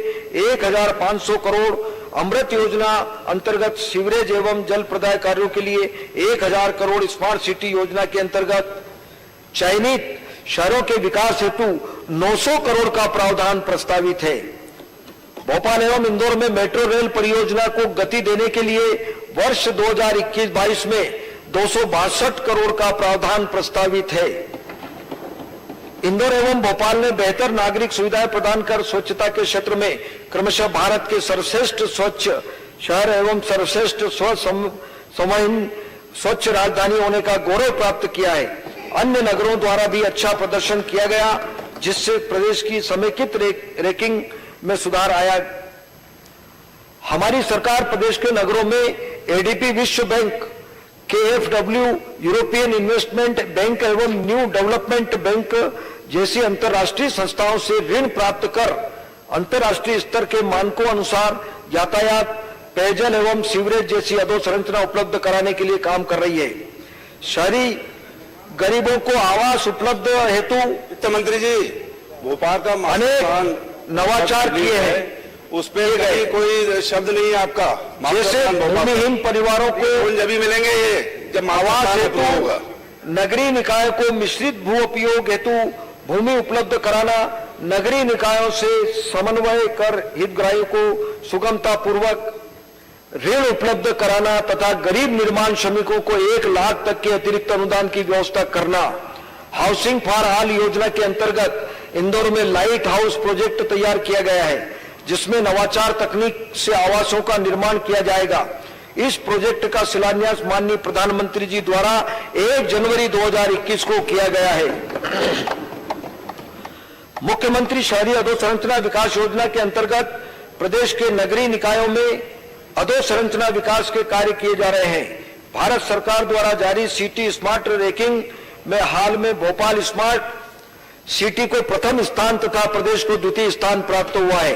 1,500 करोड़, अमृत योजना अंतर्गत सीवरेज एवं जल प्रदाय कार्यों के लिए 1,000 करोड़, स्मार्ट सिटी योजना के अंतर्गत चयनित शहरों के विकास हेतु 900 करोड़ का प्रावधान प्रस्तावित है। भोपाल एवं इंदौर में मेट्रो रेल परियोजना को गति देने के लिए वर्ष 2021-22 में 262 करोड़ का प्रावधान प्रस्तावित है। इंदौर एवं भोपाल ने बेहतर नागरिक सुविधाएं प्रदान कर स्वच्छता के क्षेत्र में क्रमशः भारत के सर्वश्रेष्ठ स्वच्छ शहर एवं सर्वश्रेष्ठ स्वच्छ राजधानी होने का गौरव प्राप्त किया है। अन्य नगरों द्वारा भी अच्छा प्रदर्शन किया गया, जिससे प्रदेश की समेकित रैंकिंग में सुधार आया। हमारी सरकार प्रदेश के नगरों में एडीपी विश्व bank, KfW European investment bank एवं न्यू डेवलपमेंट बैंक जैसी अंतर्राष्ट्रीय संस्थाओं से ऋण प्राप्त कर अंतर्राष्ट्रीय स्तर के मानकों अनुसार यातायात, पेयजल एवं सीवरेज जैसी अधोसंरचना उपलब्ध कराने के लिए काम कर रही है। शहरी गरीबों को आवास उपलब्ध हेतु वित्त मंत्री जी भोपाल का अनेक नवाचार किए हैं। उस पे कोई शब्द नहीं है आपका। जैसे भूमिहीन परिवारों को जब मिलेंगे ये जब आवास हेतु हेतु, नगरीय निकायों को मिश्रित भू उपयोग हेतु भूमि उपलब्ध कराना, नगरीय निकायों से समन्वय कर हितग्राहियों को सुगमता पूर्वक ऋण उपलब्ध कराना तथा गरीब निर्माण श्रमिकों को 1 लाख तक के अतिरिक्त अनुदान की व्यवस्था करना। हाउसिंग फॉर ऑल योजना के अंतर्गत इंदौर में लाइट हाउस प्रोजेक्ट तैयार किया गया है, जिसमें नवाचार तकनीक से आवासों का निर्माण किया जाएगा। इस प्रोजेक्ट का शिलान्यास माननीय प्रधानमंत्री जी द्वारा 1 जनवरी 2021 को किया गया है। मुख्यमंत्री शहरी अधोसंरचना विकास योजना के अंतर्गत प्रदेश के नगरीय निकायों में अधोसंरचना विकास के कार्य किए जा रहे हैं। भारत सरकार द्वारा जारी सिटी स्मार्ट रैंकिंग में हाल में भोपाल स्मार्ट सिटी को प्रथम स्थान तथा प्रदेश को द्वितीय स्थान प्राप्त हुआ है।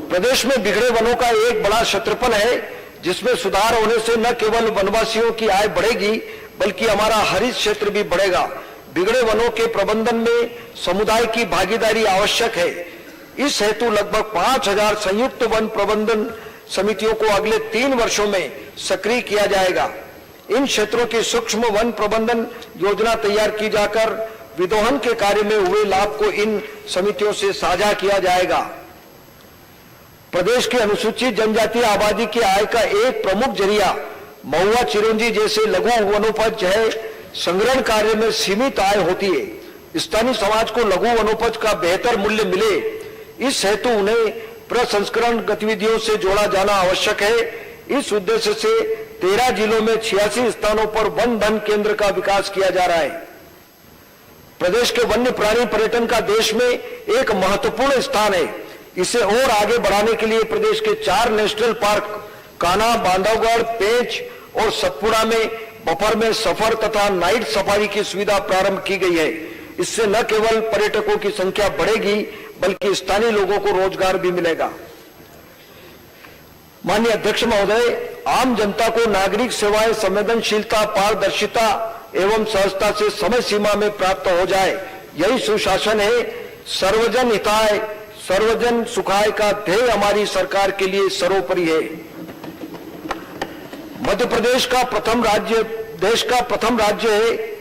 प्रदेश में बिगड़े वनों का एक बड़ा क्षेत्रफल है, जिसमें सुधार होने से न केवल वनवासियों की आय बढ़ेगी बल्कि हमारा हरित क्षेत्र भी बढ़ेगा। बिगड़े वनों के प्रबंधन में समुदाय की भागीदारी आवश्यक है। इस हेतु लगभग 5000 संयुक्त वन प्रबंधन समितियों को अगले 3 वर्षों में सक्रिय किया जाएगा। इन क्षेत्रों की सूक्ष्म वन प्रबंधन योजना तैयार की जाकर विदोहन के कार्य में हुए लाभ को इन समितियों से साझा किया जाएगा। प्रदेश की अनुसूचित जनजातीय आबादी की आय का एक प्रमुख जरिया महुआ, चिरौंजी जैसे लघु वनोपज है। संग्रहण कार्य में सीमित आय होती है। स्थानीय समाज को लघु वनोपज का बेहतर मूल्य मिले, इस हेतु उन्हें प्रसंस्करण गतिविधियों से जोड़ा जाना आवश्यक है। इस उद्देश्य से 13 जिलों में 86 स्थानों पर वन धन केंद्र का विकास किया जा रहा है। प्रदेश के वन्य प्राणी पर्यटन का देश में एक महत्वपूर्ण स्थान है। इसे और आगे बढ़ाने के लिए प्रदेश के 4 नेशनल पार्क कान्हा, बांधवगढ़, पेंच और सतपुड़ा में बफर में सफर तथा नाइट सफारी की सुविधा प्रारंभ की गई है। इससे न केवल पर्यटकों की संख्या बढ़ेगी बल्कि स्थानीय लोगों को रोजगार भी मिलेगा। माननीय अध्यक्ष महोदय, आम जनता को नागरिक सेवाएं संवेदनशीलता, पारदर्शिता एवं सहजता से समय सीमा में प्राप्त हो जाए, यही सुशासन है। सर्वजन हिताय सर्वजन सुखाय का ध्येय हमारी सरकार के लिए सर्वोपरि है। मध्य प्रदेश का प्रथम राज्य देश का प्रथम राज्य है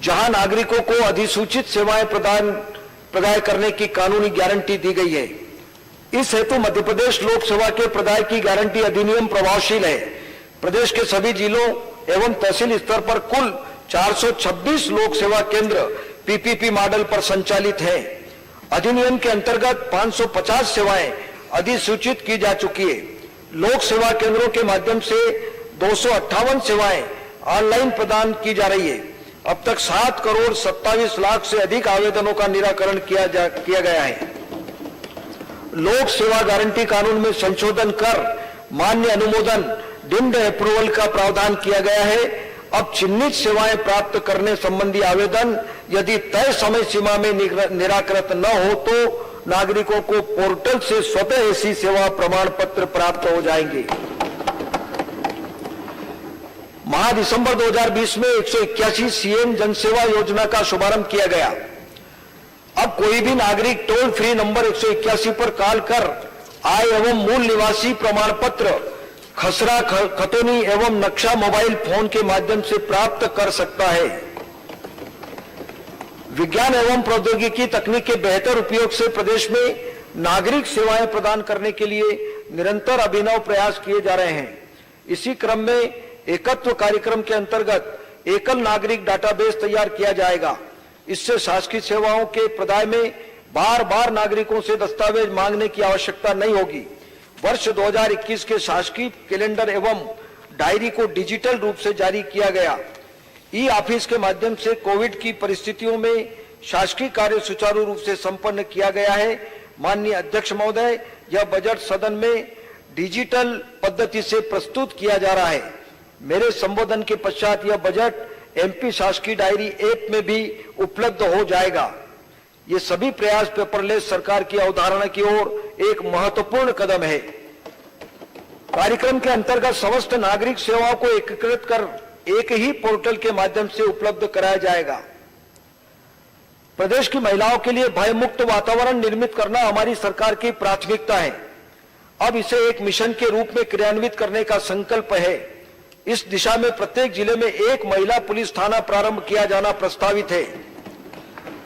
जहां नागरिकों को अधिसूचित सेवाएं प्रदाय करने की कानूनी गारंटी दी गई है। इस हेतु मध्य प्रदेश लोक सेवा के प्रदाय की गारंटी अधिनियम प्रभावशील है। प्रदेश के सभी जिलों एवं तहसील स्तर पर कुल 426 लोक सेवा केंद्र पीपीपी मॉडल पर संचालित हैं। अधिनियम के अंतर्गत 550 सेवाएं अधिसूचित की जा चुकी है। लोक सेवा केंद्रों के माध्यम से 258 सेवाएं ऑनलाइन प्रदान की जा रही है। अब तक 7 करोड़ 27 लाख से अधिक आवेदनों का निराकरण किया गया है। लोक सेवा गारंटी कानून में संशोधन कर मान्य अनुमोदन डिम्ड अप्रूवल का प्रावधान किया गया है। अब चिन्हित सेवाएं प्राप्त करने संबंधी आवेदन यदि तय समय सीमा में निराकृत न हो तो नागरिकों को पोर्टल से स्वतः ऐसी सेवा प्रमाण पत्र प्राप्त हो जाएंगे। माह दिसंबर 2020 में 181 सीएम जनसेवा योजना का शुभारंभ किया गया। अब कोई भी नागरिक टोल फ्री नंबर 181 पर कॉल कर आय एवं मूल निवासी प्रमाण पत्र, खसरा, खतौनी एवं नक्शा मोबाइल फोन के माध्यम से प्राप्त कर सकता है। विज्ञान एवं प्रौद्योगिकी तकनीक के बेहतर उपयोग से प्रदेश में नागरिक सेवाएं प्रदान करने के लिए निरंतर अभिनव प्रयास किए जा रहे हैं। इसी क्रम में एकत्व कार्यक्रम के अंतर्गत एकल नागरिक डाटाबेस तैयार किया जाएगा। इससे शासकीय सेवाओं के प्रदाय में बार बार नागरिकों से दस्तावेज मांगने की आवश्यकता नहीं होगी। वर्ष 2021 के शासकीय कैलेंडर एवं डायरी को डिजिटल रूप से जारी किया गया। ई ऑफिस के माध्यम से कोविड की परिस्थितियों में शासकीय कार्य सुचारू रूप से संपन्न किया गया है। माननीय अध्यक्ष महोदय, यह बजट सदन में डिजिटल पद्धति से प्रस्तुत किया जा रहा है। मेरे संबोधन के पश्चात यह बजट एमपी शासकीय डायरी ऐप में भी उपलब्ध हो जाएगा। ये सभी प्रयास पेपरलेस सरकार की अवधारणा की ओर एक महत्वपूर्ण कदम है। कार्यक्रम के अंतर्गत समस्त नागरिक सेवाओं को एकीकृत कर एक ही पोर्टल के माध्यम से उपलब्ध कराया जाएगा। प्रदेश की महिलाओं के लिए भयमुक्त वातावरण निर्मित करना हमारी सरकार की प्राथमिकता है। अब इसे एक मिशन के रूप में क्रियान्वित करने का संकल्प है। इस दिशा में प्रत्येक जिले में एक महिला पुलिस थाना प्रारंभ किया जाना प्रस्तावित है।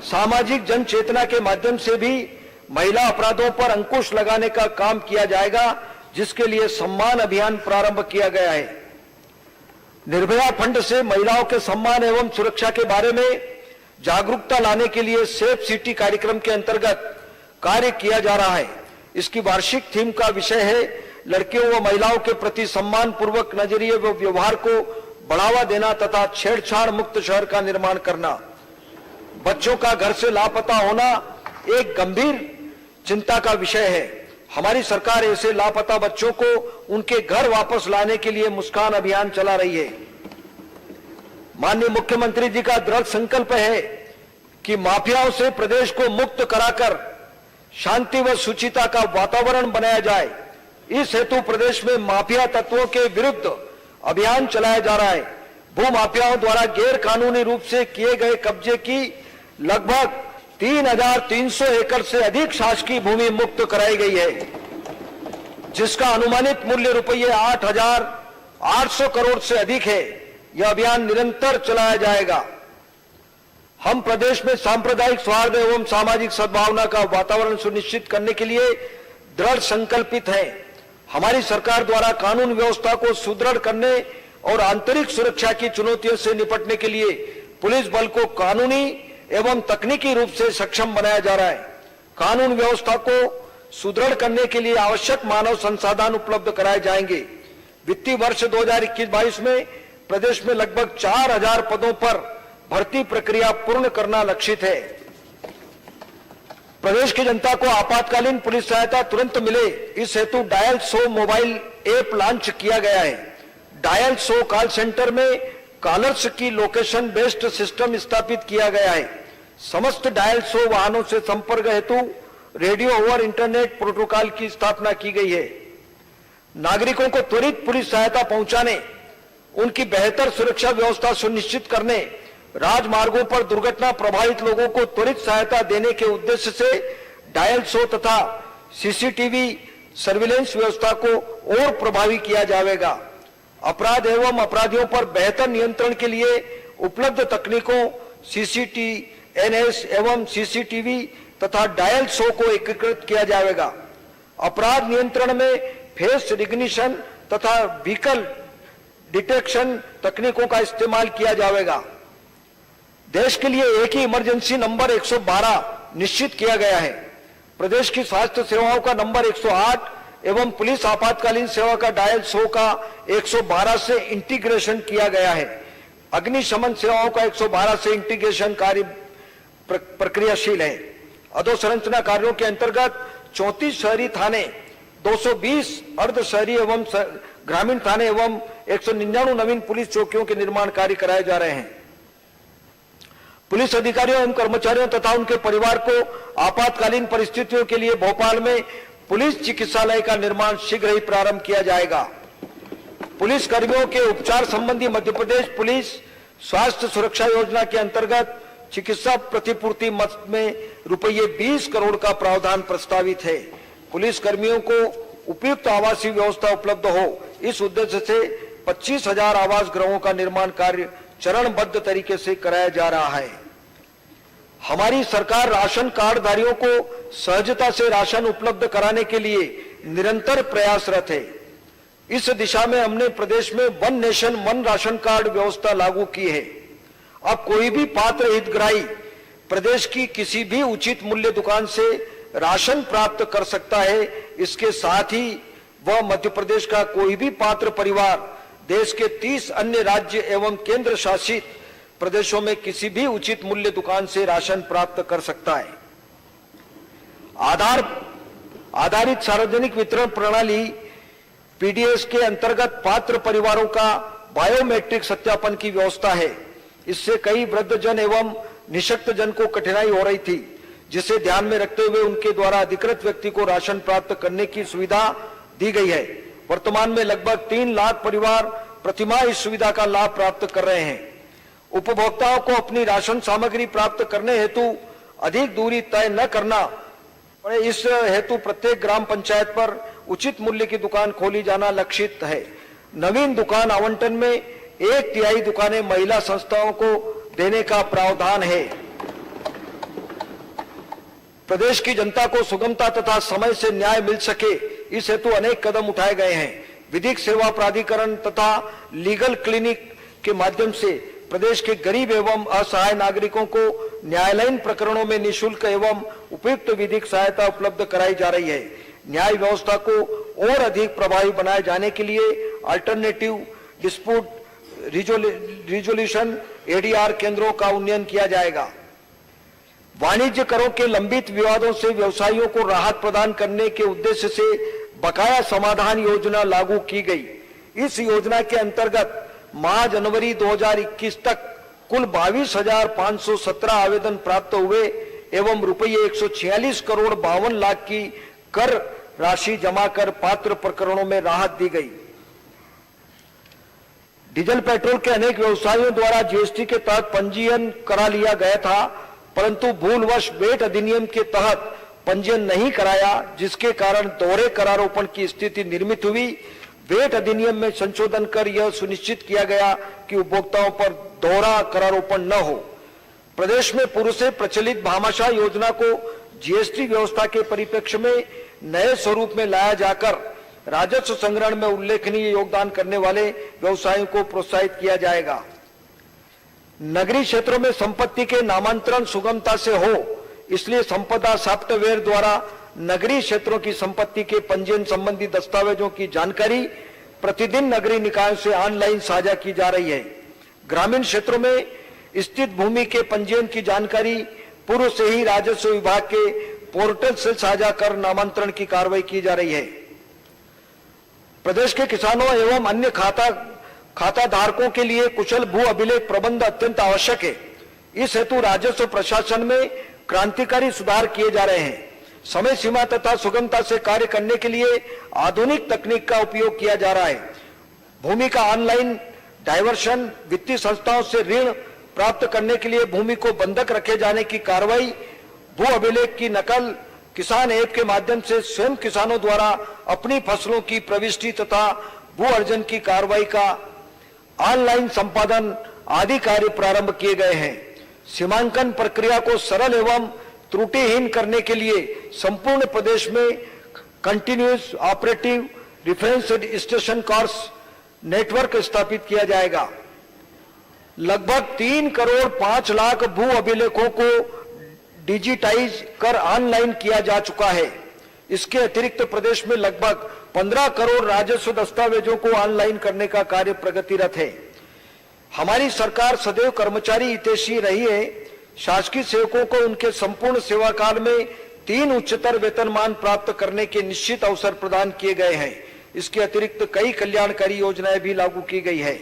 सामाजिक जन चेतना के माध्यम से भी महिला अपराधों पर अंकुश लगाने का काम किया जाएगा, जिसके लिए सम्मान अभियान प्रारंभ किया गया है। निर्भया फंड से महिलाओं के सम्मान एवं सुरक्षा के बारे में जागरूकता लाने के लिए सेफ सिटी कार्यक्रम के अंतर्गत कार्य किया जा रहा है। इसकी वार्षिक थीम का विषय है लड़कियों व महिलाओं के प्रति सम्मान पूर्वक नजरिए व व्यवहार को बढ़ावा देना तथा छेड़छाड़ मुक्त शहर का निर्माण करना। बच्चों का घर से लापता होना एक गंभीर चिंता का विषय है। हमारी सरकार ऐसे लापता बच्चों को उनके घर वापस लाने के लिए मुस्कान अभियान चला रही है। माननीय मुख्यमंत्री जी का दृढ़ संकल्प है कि माफियाओं से प्रदेश को मुक्त कराकर शांति व सुचिता का वातावरण बनाया जाए। इस हेतु प्रदेश में माफिया तत्वों के विरुद्ध अभियान चलाया जा रहा है। भू माफियाओं द्वारा गैर कानूनी रूप से किए गए कब्जे की लगभग 3,300 एकड़ से अधिक शासकीय भूमि मुक्त कराई गई है, जिसका अनुमानित मूल्य रुपये 8,800 करोड़ से अधिक है। यह अभियान निरंतर चलाया जाएगा। हम प्रदेश में सांप्रदायिक सौहार्द एवं सामाजिक सद्भावना का वातावरण सुनिश्चित करने के लिए दृढ़ संकल्पित हैं। हमारी सरकार द्वारा कानून व्यवस्था को सुदृढ़ करने और आंतरिक सुरक्षा की चुनौतियों से निपटने के लिए पुलिस बल को कानूनी एवं तकनीकी रूप से सक्षम बनाया जा रहा है। कानून व्यवस्था को सुदृढ़ करने के लिए आवश्यक मानव संसाधन उपलब्ध कराए जाएंगे। वित्तीय वर्ष 2021-22 में प्रदेश में लगभग 4,000 पदों पर भर्ती प्रक्रिया पूर्ण करना लक्षित है। प्रदेश की जनता को आपातकालीन पुलिस सहायता तुरंत मिले, इस हेतु डायल 100 मोबाइल ऐप लॉन्च किया गया है। डायल 100 कॉल सेंटर में कॉलर्स की लोकेशन बेस्ड सिस्टम स्थापित किया गया है। समस्त डायल 100 वाहनों से संपर्क हेतु रेडियो ओवर इंटरनेट प्रोटोकॉल की स्थापना की गई है। नागरिकों को त्वरित पुलिस सहायता पहुंचाने, उनकी बेहतर सुरक्षा व्यवस्था सुनिश्चित करने, राजमार्गों पर दुर्घटना प्रभावित लोगों को त्वरित सहायता देने के उद्देश्य से डायल 100 तथा सीसीटीवी सर्विलेंस व्यवस्था को और प्रभावी किया जाएगा। अपराध एवं अपराधियों पर बेहतर नियंत्रण के लिए उपलब्ध तकनीकों सीसीटीएनएस एवं सीसीटीवी तथा डायल 100 को एकीकृत किया जाएगा। अपराध नियंत्रण में फेस रिकग्निशन तथा व्हीकल डिटेक्शन तकनीकों का इस्तेमाल किया जाएगा। देश के लिए एक ही इमरजेंसी नंबर 112 निश्चित किया गया है। प्रदेश की स्वास्थ्य सेवाओं का नंबर 108 एवं पुलिस आपातकालीन सेवा का डायल 100 का 112 से इंटीग्रेशन किया गया है। अग्निशमन सेवाओं का 112 से इंटीग्रेशन कार्य प्रक्रियाशील है। अधोसंरचना कार्यों के अंतर्गत 34 शहरी थाने, 220 अर्ध शहरी एवं ग्रामीण थाने एवं 199 नवीन पुलिस चौकियों के निर्माण कार्य कराए जा रहे हैं। पुलिस अधिकारियों एवं कर्मचारियों तथा उनके परिवार को आपातकालीन परिस्थितियों के लिए भोपाल में पुलिस चिकित्सालय का निर्माण शीघ्र ही प्रारंभ किया जाएगा। पुलिस कर्मियों के उपचार संबंधी मध्य प्रदेश पुलिस स्वास्थ्य सुरक्षा योजना के अंतर्गत चिकित्सा प्रतिपूर्ति मद में रुपये 20 करोड़ का प्रावधान प्रस्तावित है। पुलिस कर्मियों को उपयुक्त आवासीय व्यवस्था उपलब्ध हो, इस उद्देश्य से 25,000 आवास गृहों का निर्माण कार्य चरणबद्ध तरीके से कराया जा रहा है। हमारी सरकार राशन कार्डधारियों को सहजता से राशन उपलब्ध कराने के लिए निरंतर प्रयासरत है। इस दिशा में हमने प्रदेश में one nation one ration card व्यवस्था लागू की है। अब कोई भी पात्र हितग्राही प्रदेश की किसी भी उचित मूल्य दुकान से राशन प्राप्त कर सकता है। इसके साथ ही वह मध्य प्रदेश का कोई भी पात्र परिवार देश के 30 अन्य राज्य एवं केंद्र शासित प्रदेशों में किसी भी उचित मूल्य दुकान से राशन प्राप्त कर सकता है। आधारित सार्वजनिक वितरण प्रणाली पीडीएस के अंतर्गत पात्र परिवारों का बायोमेट्रिक सत्यापन की व्यवस्था है। इससे कई वृद्धजन एवं निःशक्त जन को कठिनाई हो रही थी, जिसे ध्यान में रखते हुए उनके द्वारा अधिकृत व्यक्ति को राशन प्राप्त करने की सुविधा दी गई है। वर्तमान में लगभग 3 लाख परिवार प्रतिमाह इस सुविधा का लाभ प्राप्त कर रहे हैं। उपभोक्ताओं को अपनी राशन सामग्री प्राप्त करने हेतु अधिक दूरी तय न करना पड़े, इस हेतु प्रत्येक ग्राम पंचायत पर उचित मूल्य की दुकान खोली जाना लक्षित है। नवीन दुकान आवंटन में 1/3 दुकानें महिला संस्थाओं को देने का प्रावधान है। प्रदेश की जनता को सुगमता तथा समय से न्याय मिल सके, इस हेतु अनेक कदम उठाए गए हैं। विधिक सेवा प्राधिकरण तथा लीगल क्लिनिक के माध्यम से प्रदेश के गरीब एवं असहाय नागरिकों को न्यायालयीन प्रकरणों में निःशुल्क एवं उपयुक्त विधिक सहायता उपलब्ध कराई जा रही है। न्याय व्यवस्था को और अधिक प्रभावी बनाए जाने के लिए अल्टरनेटिव डिस्प्यूट रिजोल्यूशन एडीआर केंद्रों का उन्नयन किया जाएगा। वाणिज्य करों के लंबित विवादों से व्यवसायियों को राहत प्रदान करने के उद्देश्य से बकाया समाधान योजना लागू की गई। इस योजना के अंतर्गत माह जनवरी 2021 तक कुल 22,517 आवेदन प्राप्त हुए एवं रुपये 146 करोड़ 52 लाख की कर राशि जमा कर पात्र प्रकरणों में राहत दी गई। डीजल पेट्रोल के अनेक व्यवसायियों द्वारा जीएसटी के तहत पंजीयन करा लिया गया था, परंतु भूलवश वेट अधिनियम के तहत पंजीयन नहीं कराया, जिसके कारण दोहरे करारोपण की स्थिति निर्मित हुई। वेट अधिनियम में संशोधन कर यह सुनिश्चित किया गया कि उपभोक्ताओं पर दोहरा करारोपण न हो। प्रदेश में पूर्व से प्रचलित भामाशाह योजना को जीएसटी व्यवस्था के परिप्रेक्ष्य में नए स्वरूप में लाया जाकर राजस्व संग्रहण में उल्लेखनीय योगदान करने वाले व्यवसायों को प्रोत्साहित किया जाएगा। नगरीय क्षेत्रों में संपत्ति के नामांतरण सुगमता से हो, इसलिए संपदा सॉफ्टवेयर द्वारा नगरीय क्षेत्रों की संपत्ति के पंजीयन संबंधी दस्तावेजों की जानकारी प्रतिदिन नगरीय निकायों से ऑनलाइन साझा की जा रही है। ग्रामीण क्षेत्रों में स्थित भूमि के पंजीयन की जानकारी पूर्व से ही राजस्व विभाग के पोर्टल से साझा कर नामांतरण की कार्रवाई की जा रही है। प्रदेश के किसानों एवं अन्य खाता धारकों के लिए कुशल भू अभिलेख प्रबंध अत्यंत आवश्यक है। इस हेतु राजस्व प्रशासन में क्रांतिकारी सुधार किए जा रहे हैं। समय सीमा तथा सुगमता से कार्य करने के लिए आधुनिक तकनीक का उपयोग किया जा रहा है। भूमि का ऑनलाइन डायवर्शन, वित्तीय संस्थाओं से ऋण प्राप्त करने के लिए भूमि को बंधक रखे जाने की कार्रवाई, भू अभिलेख की नकल, किसान ऐप के माध्यम से स्वयं किसानों द्वारा अपनी फसलों की प्रविष्टि तथा भू अर्जन की कार्रवाई का ऑनलाइन संपादन आदि कार्य प्रारंभ किए गए हैं। सीमांकन प्रक्रिया को सरल एवं त्रुटिहीन करने के लिए संपूर्ण प्रदेश में continuous operative reference station course network स्थापित किया जाएगा। लगभग 3 करोड़ 5 लाख भू अभिलेखों को डिजिटाइज कर ऑनलाइन किया जा चुका है। इसके अतिरिक्त प्रदेश में लगभग 15 करोड़ राजस्व दस्तावेजों को ऑनलाइन करने का कार्य प्रगतिरत है। हमारी सरकार सदैव कर्मचारी हितैषी रही है। शासकीय सेवकों को उनके संपूर्ण सेवा काल में 3 उच्चतर वेतनमान प्राप्त करने के निश्चित अवसर प्रदान किए गए हैं। इसके अतिरिक्त कई कल्याणकारी योजनाएं भी लागू की गई है।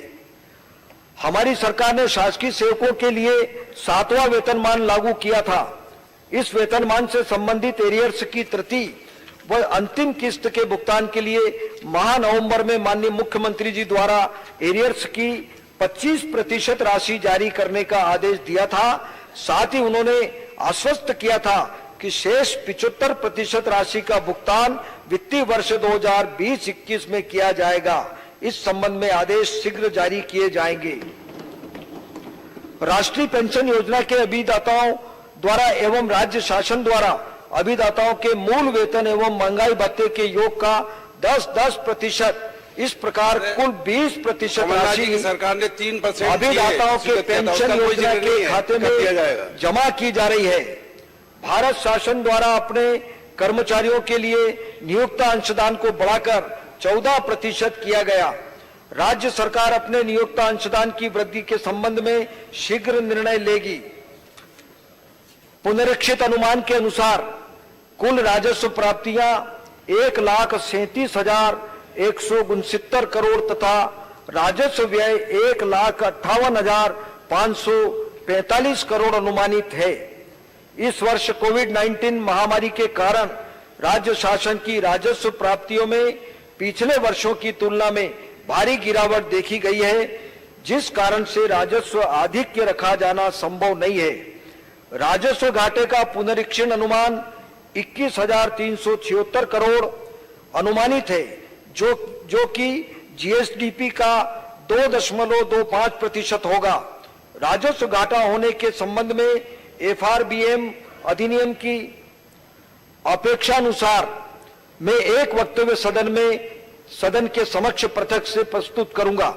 हमारी सरकार ने शासकीय सेवकों के लिए 7वां वेतनमान लागू किया था। इस वेतनमान से संबंधित एरियर्स की तृतीय व अंतिम किस्त के भुगतान के लिए माह नवंबर में माननीय मुख्यमंत्री जी द्वारा एरियर्स की 25% राशि जारी करने का आदेश दिया था। साथ ही उन्होंने आश्वस्त किया था कि शेष 75% राशि का भुगतान वित्तीय वर्ष 2020-21 में किया जाएगा। इस संबंध में आदेश शीघ्र जारी किए जाएंगे। राष्ट्रीय पेंशन योजना के अभिदाताओं द्वारा एवं राज्य शासन द्वारा अभिदाताओं के मूल वेतन एवं महंगाई भत्ते के योग का 10% इस प्रकार कुल 20% राशि सरकार ने 3% अभिदाताओं के पेंशन योजना के खाते में जमा की जा रही है। भारत शासन द्वारा अपने कर्मचारियों के लिए नियुक्त अंशदान को बढ़ाकर 14% किया गया। राज्य सरकार अपने नियोक्ता अंशदान की वृद्धि के संबंध में शीघ्र निर्णय लेगी। पुनरीक्षित अनुमान के अनुसार कुल राजस्व प्राप्तियां 1,37,169 करोड़ तथा राजस्व व्यय 1,58,545 करोड़ अनुमानित है। इस वर्ष कोविड-19 महामारी के कारण राज्य शासन की राजस्व प्राप्तियों में पिछले वर्षों की तुलना में भारी गिरावट देखी गई है, जिस कारण से राजस्व आधिक्य रखा जाना संभव नहीं है। राजस्व घाटे का पुनरीक्षण अनुमान 21,376 करोड़ अनुमानित है, जो कि जीएसडीपी का 2.25% होगा। राजस्व घाटा होने के संबंध में एफआरबीएम अधिनियम की अपेक्षानुसार मैं एक वक्तव्य सदन के समक्ष पृथक से प्रस्तुत करूंगा।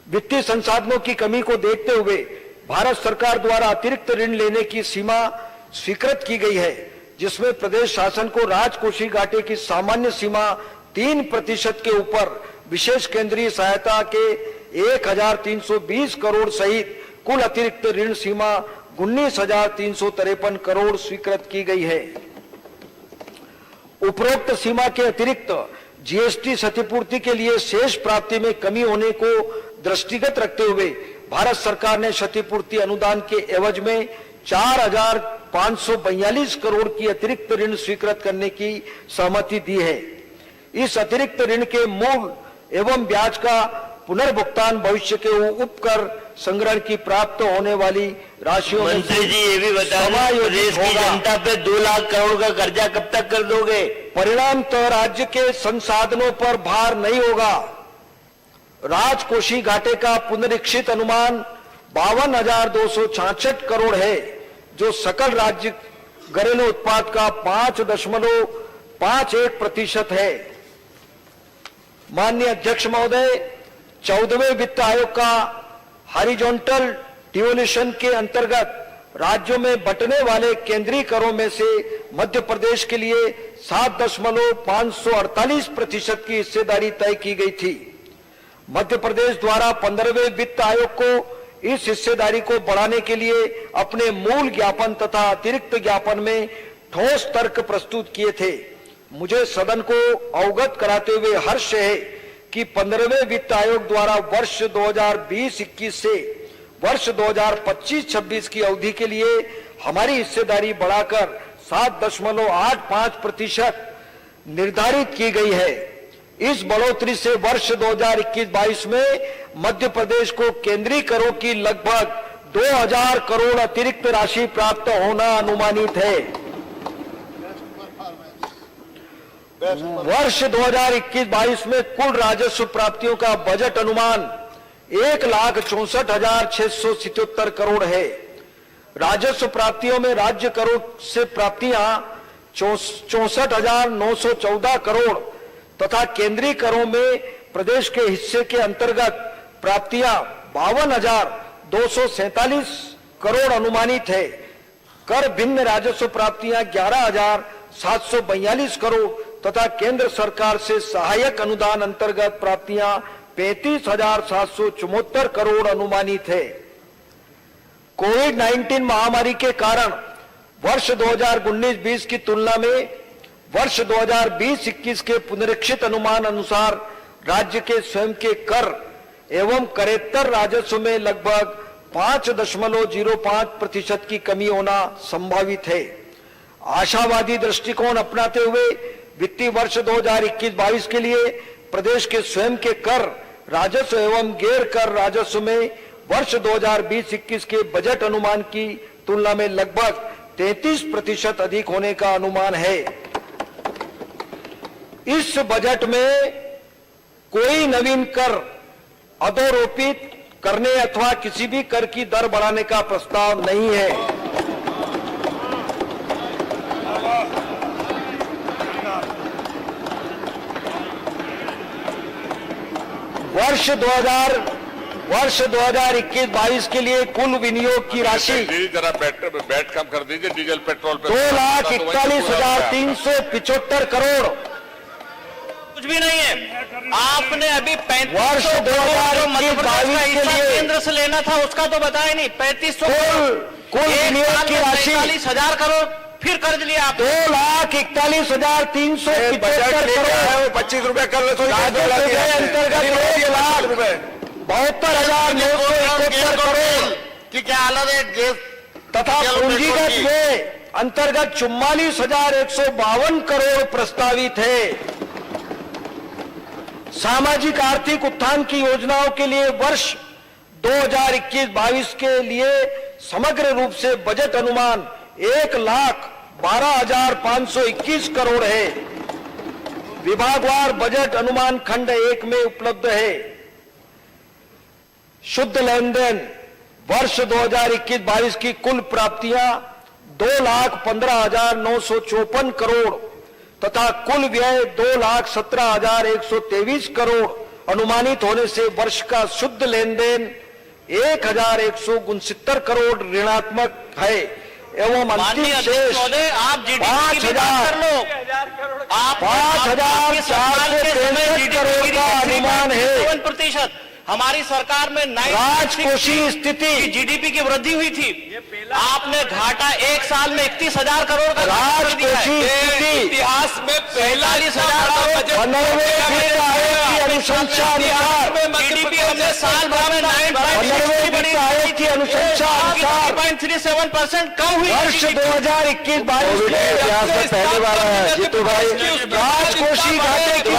वित्तीय संसाधनों की कमी को देखते हुए भारत सरकार द्वारा अतिरिक्त ऋण लेने की सीमा स्वीकृत की गई है, जिसमें प्रदेश शासन को राजकोषीय घाटे की सामान्य सीमा 3% के ऊपर विशेष केंद्रीय सहायता के 1,320 करोड़ सहित कुल अतिरिक्त ऋण सीमा 19,353 करोड़ स्वीकृत की गई है। उपरोक्त सीमा के अतिरिक्त जीएसटी क्षतिपूर्ति के लिए शेष प्राप्ति में कमी होने को दृष्टिगत रखते हुए भारत सरकार ने क्षतिपूर्ति अनुदान के एवज में 4,542 करोड़ की अतिरिक्त ऋण स्वीकृत करने की सहमति दी है। इस अतिरिक्त ऋण के मूल एवं ब्याज का पुनर्भुगतान भविष्य के उपकर संग्रहण की प्राप्त होने वाली राशियों में मंत्री जी ये भी बता देश की जनता पे 2 लाख करोड़ का कर्जा कब तक कर दोगे? परिणामतः राज्य के संसाधनों पर भार नहीं होगा। राजकोषीय घाटे का पुनरीक्षित अनुमान 52,266 करोड़ है, जो सकल राज्य घरेलू उत्पाद का 5.51% है। माननीय अध्यक्ष महोदय, 14वें वित्त आयोग का हॉरिजॉन्टल डिवोल्यूशन के अंतर्गत राज्यों में बंटने वाले केंद्रीय करों में से मध्य प्रदेश के लिए 7.548% की हिस्सेदारी तय की गई थी। मध्य प्रदेश द्वारा 15वें वित्त आयोग को इस हिस्सेदारी को बढ़ाने के लिए अपने मूल ज्ञापन तथा अतिरिक्त ज्ञापन में ठोस तर्क प्रस्तुत किए थे। मुझे सदन को अवगत कराते हुए हर्ष है कि 15वें वित्त आयोग द्वारा वर्ष 2020-21 से वर्ष 2025-26 की अवधि के लिए हमारी हिस्सेदारी बढ़ाकर 7.85% निर्धारित की गई है। इस बढ़ोतरी से वर्ष 2021-22 में मध्य प्रदेश को केंद्रीय करों की लगभग 2,000 करोड़ अतिरिक्त राशि प्राप्त होना अनुमानित है। वर्ष 2021-22 में कुल राजस्व प्राप्तियों का बजट अनुमान 1,64,677 करोड़ है। राजस्व प्राप्तियों में राज्य करों से प्राप्तियां 64,914 करोड़ तथा केंद्रीय करों में प्रदेश के हिस्से के अंतर्गत प्राप्तियां 52,247 करोड़ अनुमानित है। कर भिन्न राजस्व प्राप्तियां 11,742 करोड़ तथा केंद्र सरकार से सहायक अनुदान अंतर्गत प्राप्तियां 35,774 करोड़ अनुमानित है। कोविड-19 महामारी के कारण वर्ष 2019-20 की तुलना में वर्ष 2020-21 के पुनरीक्षित अनुमान अनुसार राज्य के स्वयं के कर एवं करेत्तर राजस्व में लगभग 5.05% की कमी होना संभावित है। आशावादी दृष्टिकोण अपनाते हुए वित्तीय वर्ष 2021-22 के लिए प्रदेश के स्वयं के कर राजस्व एवं गैर कर राजस्व में वर्ष 2020-21 के बजट अनुमान की तुलना में लगभग 33% अधिक होने का अनुमान है। इस बजट में कोई नवीन कर अधोरोपित करने अथवा किसी भी कर की दर बढ़ाने का प्रस्ताव नहीं है। वर्ष 2021-22 के लिए कुल विनियोग की राशि जरा बैठ कम कर दीजिए। डीजल पेट्रोल पे 2,41,375 करोड़। कुछ भी नहीं है। आपने अभी 3500 वर्ष करोड़ जो मध्य प्रदेश का 2022 के हिस्सा लिए केंद्र से लेना था उसका तो बताया नहीं। 3500 कुल विनियोग की राशि 45,000 करोड़ फिर कर्ज लिया आप। 2,41,375 करोड़, 25 रुपए कर लो तो राजस्व के अंतर्गत 1,72,971 करोड़ कि क्या हालत है गैस तथा पूंजीगत व्यय अंतर्गत 44,152 करोड़ प्रस्तावित है। सामाजिक आर्थिक उत्थान की योजनाओं के लिए वर्ष 2021-22 के लिए समग्र रूप से बजट अनुमान 1,12,521 करोड़ है। विभागवार बजट अनुमान खंड 1 में उपलब्ध है। शुद्ध लेन देन वर्ष 2021-22 की कुल प्राप्तियां 2,15,954 करोड़ तथा कुल व्यय 2,17,123 करोड़ अनुमानित होने से वर्ष का शुद्ध लेन देन 1,169 करोड़ ऋणात्मक है एवं अंतिम शेष आप जीडीपी की बात कर लो। 5,463 करोड़ का अनुमान है। 7% हमारी सरकार में राजकोषीय स्थिति जीडीपी की वृद्धि हुई थी। आपने घाटा एक साल में 31,000 करोड़ का राजकोषीय स्थिति इतिहास में 45,000 करोड़ अनुशंसा अनुसार जीडीपी हमने साल भर में 9.3 की अनुशंसा अनुसार 0.37% कम हुई। वर्ष 2021-22 में इतिहास में पहली बार है जीतू भाई राजकोषीय घाटे की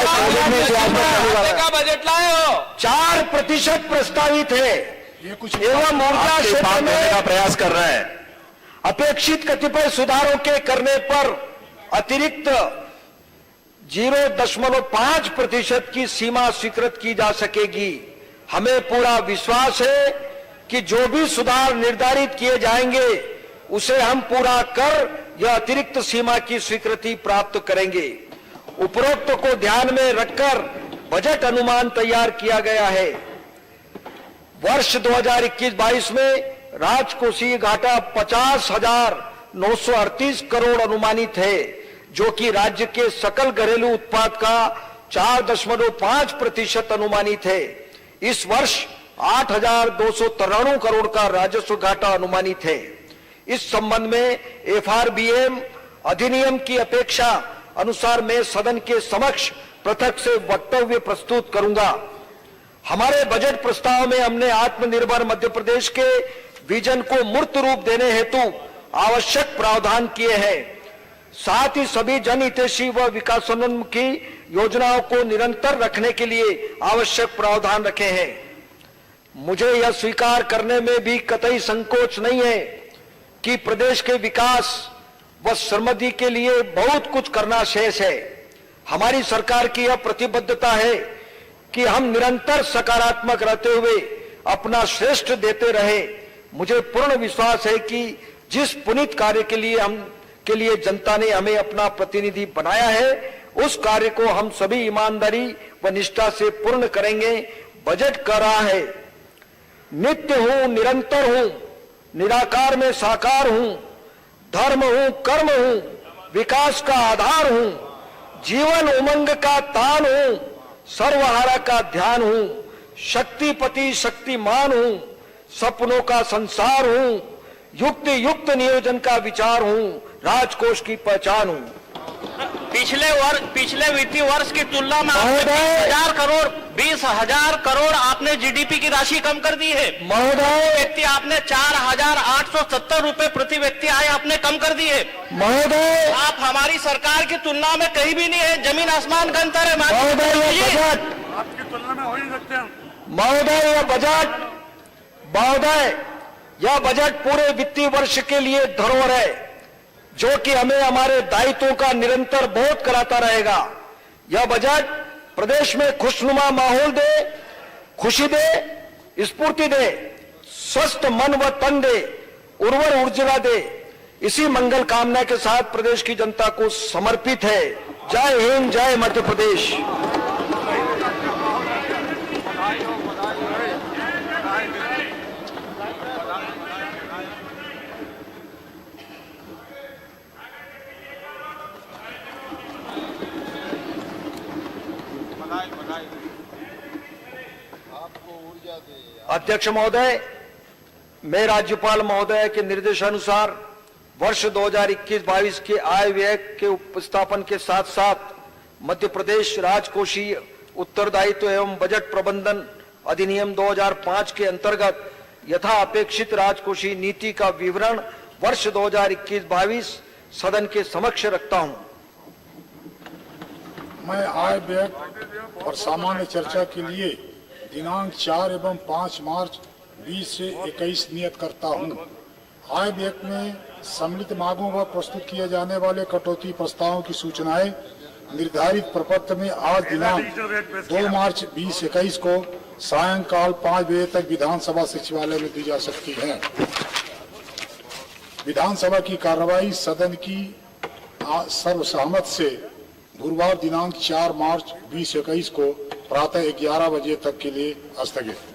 का बजट लाए हो 4% प्रस्तावित है एवं ऊर्जा क्षेत्र में का प्रयास कर रहे हैं। अपेक्षित कतिपय सुधारों के करने पर अतिरिक्त 0.5% की सीमा स्वीकृत की जा सकेगी। हमें पूरा विश्वास है कि जो भी सुधार निर्धारित किए जाएंगे उसे हम पूरा कर यह अतिरिक्त सीमा की स्वीकृति प्राप्त करेंगे। उपरोक्त को ध्यान में रखकर बजट अनुमान तैयार किया गया है। वर्ष 2021-22 में राजकोषीय घाटा 50,938 करोड़ अनुमानित है जो कि राज्य के सकल घरेलू उत्पाद का 4.5% अनुमानित है। इस वर्ष 8,293 करोड़ का राजस्व घाटा अनुमानित है। इस संबंध में एफआरबीएम अधिनियम की अपेक्षा अनुसार मैं सदन के समक्ष पृथक से वक्तव्य प्रस्तुत करूंगा। हमारे बजट प्रस्ताव में हमने आत्मनिर्भर मध्य प्रदेश के विजन को मूर्त रूप देने हेतु आवश्यक प्रावधान किए हैं। साथ ही सभी जनहितैषी व विकासोन्मुखी योजनाओं को निरंतर रखने के लिए आवश्यक प्रावधान रखे हैं। मुझे यह स्वीकार करने में भी कतई संकोच नहीं है कि प्रदेश के विकास व समृद्धि के लिए बहुत कुछ करना शेष है। हमारी सरकार की यह प्रतिबद्धता है कि हम निरंतर सकारात्मक रहते हुए अपना श्रेष्ठ देते रहे। मुझे पूर्ण विश्वास है कि जिस पुनीत कार्य के लिए जनता ने हमें अपना प्रतिनिधि बनाया है उस कार्य को हम सभी ईमानदारी व निष्ठा से पूर्ण करेंगे। बजट कह रहा है नित्य हूं, निरंतर हूं, निराकार में साकार हूं, धर्म हूं, कर्म हूं, विकास का आधार हूं, जीवन उमंग का तान हूं, सर्वहारा का ध्यान हूं, शक्तिपति शक्तिमान हूं, सपनों का संसार हूं, युक्त नियोजन का विचार हूं, राजकोष की पहचान हूं। पिछले वित्तीय वर्ष की तुलना में 20,000 करोड़ आपने जीडीपी की राशि कम कर दी है। महोदय व्यक्ति आपने 4,870 रुपए प्रति व्यक्ति आय आपने कम कर दी है। महोदय आप हमारी सरकार की तुलना में कहीं भी नहीं है, जमीन आसमान का अंतर है। महोदय आपकी तुलना में हो ही नहीं सकते हम। महोदय यह बजट पूरे वित्तीय वर्ष के लिए धरोहर है जो कि हमें हमारे दायित्वों का निरंतर बोध कराता रहेगा। यह बजट प्रदेश में खुशनुमा माहौल दे, खुशी दे, स्फूर्ति दे, स्वस्थ मन व तन दे, उर्वर ऊर्जा दे। इसी मंगल कामना के साथ प्रदेश की जनता को समर्पित है। जय हिंद, जय मध्य प्रदेश। अध्यक्ष महोदय, मैं राज्यपाल महोदय के निर्देशानुसार वर्ष 2021-22 के आय व्यय के उपस्थापन के साथ साथ मध्य प्रदेश राजकोषीय उत्तरदायित्व एवं बजट प्रबंधन अधिनियम 2005 के अंतर्गत यथा अपेक्षित राजकोषीय नीति का विवरण वर्ष 2021-22 सदन के समक्ष रखता हूं। मैं आय व्यय और सामान्य चर्चा के लिए दिनांक 4 एवं 5 मार्च 20 से 21 नियत करता हूं। आय व्यय में सम्मिलित मांगों पर प्रस्तुत किए जाने वाले कटौती प्रस्तावों की सूचनाएं निर्धारित प्रपत्र में आज दिनांक 2 मार्च 2021 को सायंकाल 5 बजे तक विधानसभा सचिवालय में दी जा सकती हैं। विधानसभा की कार्यवाही सदन की सर्वसहमत से गुरुवार दिनांक 4 मार्च 2021 को प्रातः 11 बजे तक के लिए स्थगित।